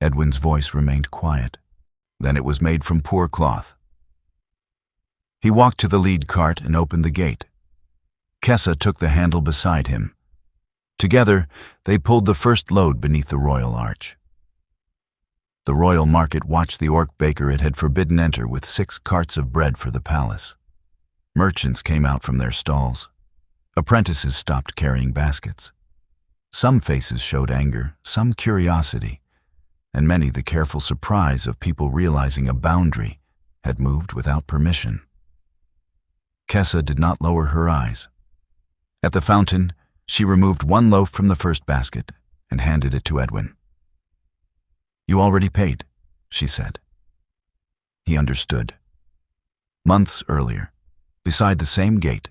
Edwin's voice remained quiet. "Then it was made from poor cloth." He walked to the lead cart and opened the gate. Kessa took the handle beside him. Together, they pulled the first load beneath the royal arch. The royal market watched the orc baker it had forbidden enter with 6 carts of bread for the palace. Merchants came out from their stalls. Apprentices stopped carrying baskets. Some faces showed anger, some curiosity, and many the careful surprise of people realizing a boundary had moved without permission. Kessa did not lower her eyes. At the fountain, she removed 1 loaf from the first basket and handed it to Edwin. "You already paid," she said. He understood. Months earlier, beside the same gate,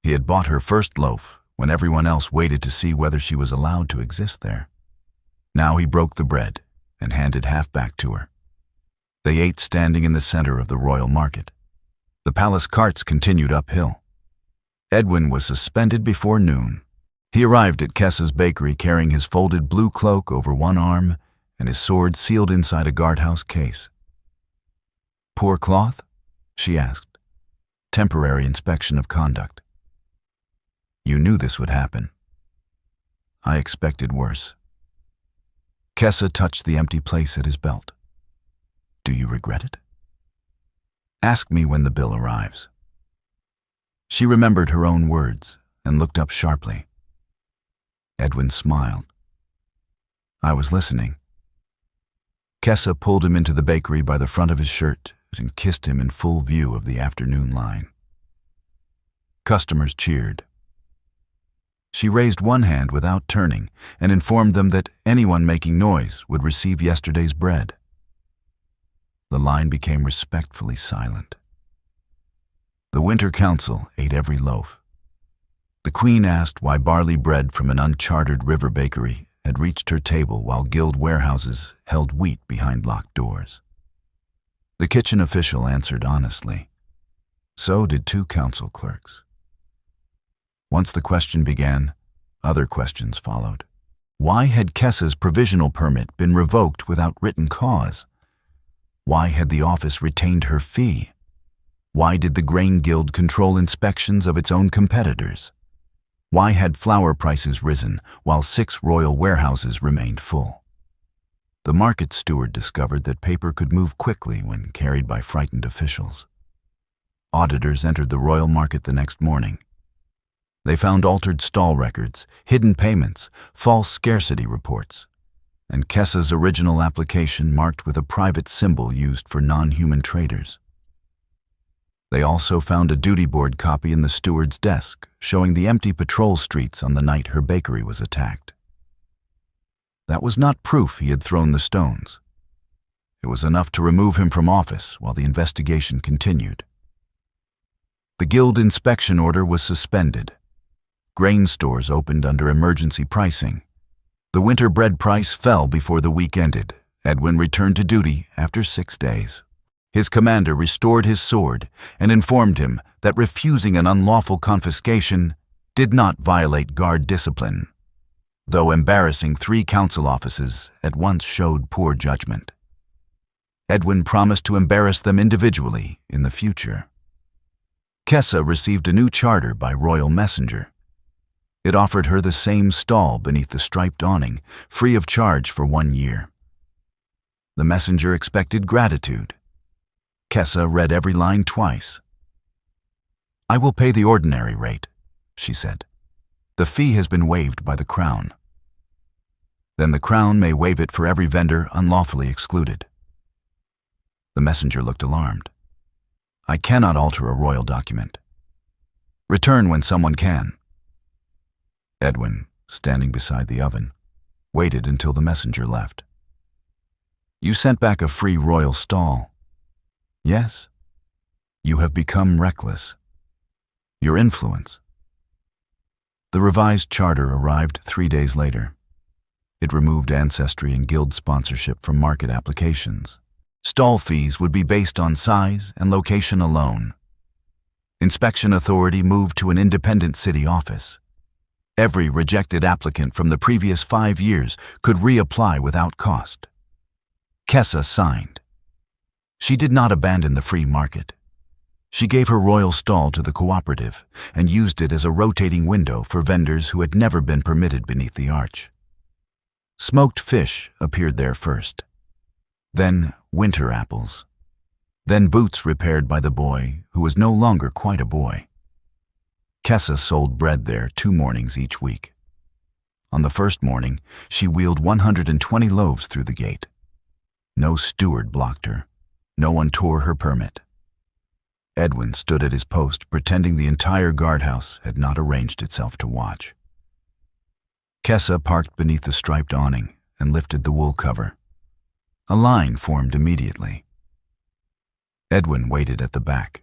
he had bought her first loaf when everyone else waited to see whether she was allowed to exist there. Now he broke the bread and handed half back to her. They ate standing in the center of the royal market. The palace carts continued uphill. Edwin was suspended before noon. He arrived at Kessa's bakery carrying his folded blue cloak over one arm and his sword sealed inside a guardhouse case. "Poor cloth?" she asked. "Temporary inspection of conduct." "You knew this would happen." "I expected worse." Kessa touched the empty place at his belt. "Do you regret it?" "Ask me when the bill arrives." She remembered her own words and looked up sharply. Edwin smiled. "I was listening." Kessa pulled him into the bakery by the front of his shirt and kissed him in full view of the afternoon line. Customers cheered. She raised one hand without turning and informed them that anyone making noise would receive yesterday's bread. The line became respectfully silent. The Winter Council ate every loaf. The Queen asked why barley bread from an uncharted river bakery had reached her table while guild warehouses held wheat behind locked doors. The kitchen official answered honestly. So did 2 council clerks. Once the question began, other questions followed. Why had Kessa's provisional permit been revoked without written cause? Why had the office retained her fee? Why did the Grain Guild control inspections of its own competitors? Why had flour prices risen while 6 royal warehouses remained full? The market steward discovered that paper could move quickly when carried by frightened officials. Auditors entered the royal market the next morning. They found altered stall records, hidden payments, false scarcity reports, and Kessa's original application marked with a private symbol used for non-human traders. They also found a duty board copy in the steward's desk, showing the empty patrol streets on the night her bakery was attacked. That was not proof he had thrown the stones. It was enough to remove him from office while the investigation continued. The guild inspection order was suspended. Grain stores opened under emergency pricing. The winter bread price fell before the week ended. Edwin returned to duty after 6 days. His commander restored his sword and informed him that refusing an unlawful confiscation did not violate guard discipline, though embarrassing 3 council offices at once showed poor judgment. Edwin promised to embarrass them individually in the future. Kessa received a new charter by royal messenger. It offered her the same stall beneath the striped awning, free of charge for 1 year. The messenger expected gratitude. Kessa read every line twice. "I will pay the ordinary rate," she said. "The fee has been waived by the Crown." "Then the Crown may waive it for every vendor unlawfully excluded." The messenger looked alarmed. "I cannot alter a royal document. Return when someone can." Edwin, standing beside the oven, waited until the messenger left. "You sent back a free royal stall." "Yes. You have become reckless. Your influence." The revised charter arrived 3 days later. It removed ancestry and guild sponsorship from market applications. Stall fees would be based on size and location alone. Inspection authority moved to an independent city office. Every rejected applicant from the previous 5 years could reapply without cost. Kessa signed. She did not abandon the free market. She gave her royal stall to the cooperative and used it as a rotating window for vendors who had never been permitted beneath the arch. Smoked fish appeared there first. Then winter apples. Then boots repaired by the boy who was no longer quite a boy. Kessa sold bread there 2 mornings each week. On the first morning, she wheeled 120 loaves through the gate. No steward blocked her. No one tore her permit. Edwin stood at his post, pretending the entire guardhouse had not arranged itself to watch. Kessa parked beneath the striped awning and lifted the wool cover. A line formed immediately. Edwin waited at the back.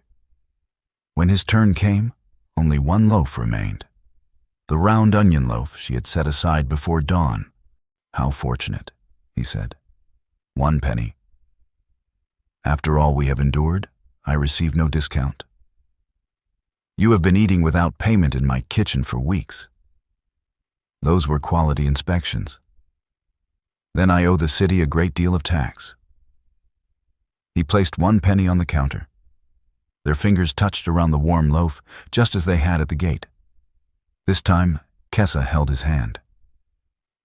When his turn came, only 1 loaf remained. The round onion loaf she had set aside before dawn. "How fortunate," he said. 1 penny. "After all we have endured, I receive no discount. You have been eating without payment in my kitchen for weeks. Those were quality inspections. Then I owe the city a great deal of tax." He placed 1 penny on the counter. Their fingers touched around the warm loaf, just as they had at the gate. This time, Kessa held his hand.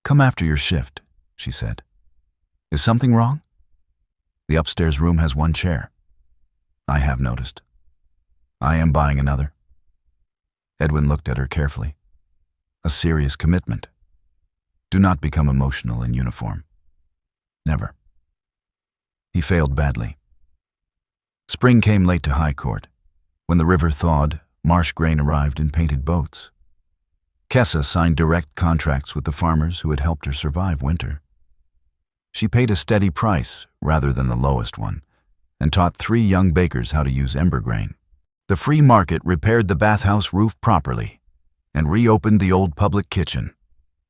"Come after your shift," she said. "Is something wrong? The upstairs room has 1 chair. I have noticed. I am buying another." Edwin looked at her carefully. "A serious commitment. Do not become emotional in uniform. Never." He failed badly. Spring came late to High Court. When the river thawed, marsh grain arrived in painted boats. Kessa signed direct contracts with the farmers who had helped her survive winter. She paid a steady price rather than the lowest one, and taught 3 young bakers how to use ember grain. The free market repaired the bathhouse roof properly and reopened the old public kitchen.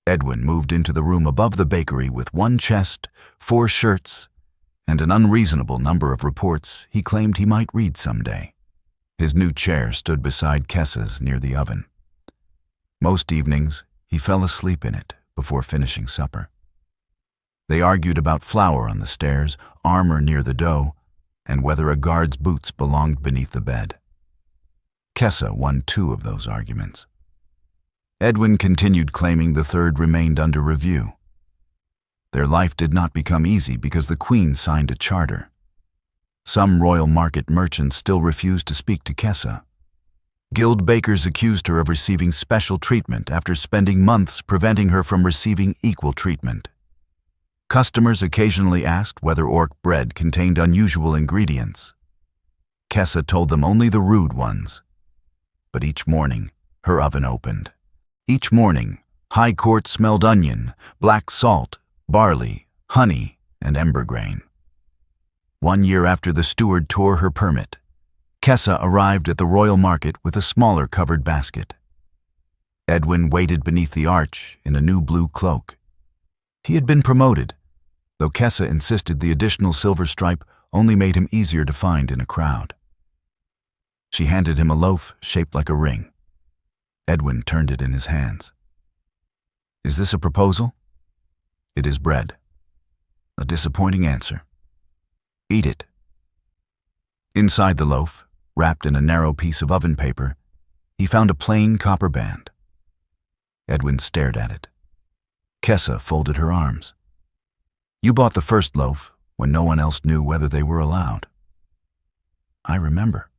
Edwin moved into the room above the bakery with 1 chest, 4 shirts, and an unreasonable number of reports he claimed he might read someday. His new chair stood beside Kessa's near the oven. Most evenings, he fell asleep in it before finishing supper. They argued about flour on the stairs, armor near the dough, and whether a guard's boots belonged beneath the bed. Kessa won 2 of those arguments. Edwin continued claiming the 3rd remained under review. Their life did not become easy because the Queen signed a charter. Some royal market merchants still refused to speak to Kessa. Guild bakers accused her of receiving special treatment after spending months preventing her from receiving equal treatment. Customers occasionally asked whether Orc bread contained unusual ingredients. Kessa told them only the rude ones. But each morning, her oven opened. Each morning, High Court smelled onion, black salt, barley, honey, and ember grain. 1 year after the steward tore her permit, Kessa arrived at the royal market with a smaller covered basket. Edwin waited beneath the arch in a new blue cloak. He had been promoted, though Kessa insisted the additional silver stripe only made him easier to find in a crowd. She handed him a loaf shaped like a ring. Edwin turned it in his hands. "Is this a proposal?" "It is bread." A disappointing answer. "Eat it." Inside the loaf, wrapped in a narrow piece of oven paper, he found a plain copper band. Edwin stared at it. Kessa folded her arms. "You bought the first loaf when no one else knew whether they were allowed." "I remember."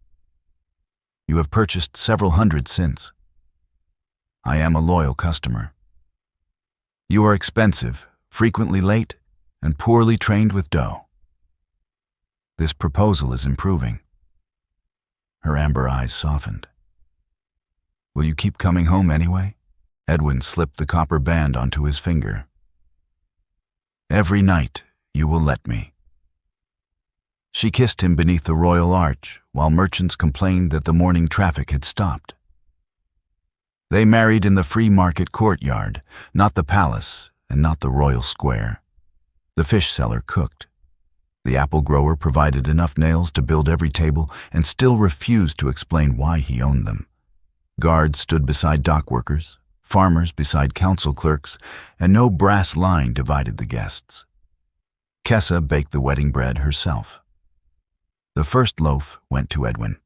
"You have purchased several hundred since." "I am a loyal customer." "You are expensive, frequently late, and poorly trained with dough." "This proposal is improving." Her amber eyes softened. "Will you keep coming home anyway?" Edwin slipped the copper band onto his finger. "Every night you will let me." She kissed him beneath the royal arch while merchants complained that the morning traffic had stopped. They married in the free market courtyard, not the palace and not the royal square. The fish seller cooked. The apple grower provided enough nails to build every table and still refused to explain why he owned them. Guards stood beside dock workers, farmers beside council clerks, and no brass line divided the guests. Kessa baked the wedding bread herself. The first loaf went to Edwin.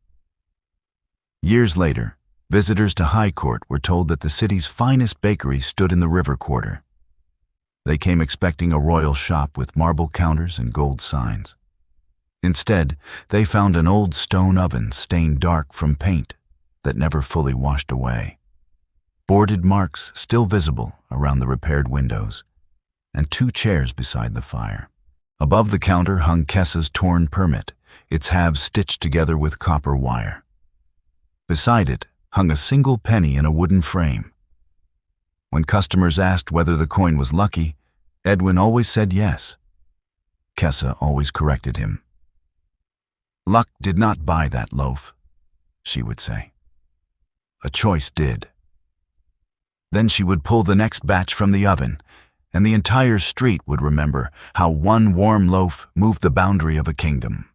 Years later, visitors to High Court were told that the city's finest bakery stood in the river quarter. They came expecting a royal shop with marble counters and gold signs. Instead, they found an old stone oven stained dark from paint that never fully washed away. Boarded marks still visible around the repaired windows, and 2 chairs beside the fire. Above the counter hung Kessa's torn permit, its halves stitched together with copper wire. Beside it hung a single penny in a wooden frame. When customers asked whether the coin was lucky, Edwin always said yes. Kessa always corrected him. "Luck did not buy that loaf," she would say. "A choice did." Then she would pull the next batch from the oven, and the entire street would remember how one warm loaf moved the boundary of a kingdom.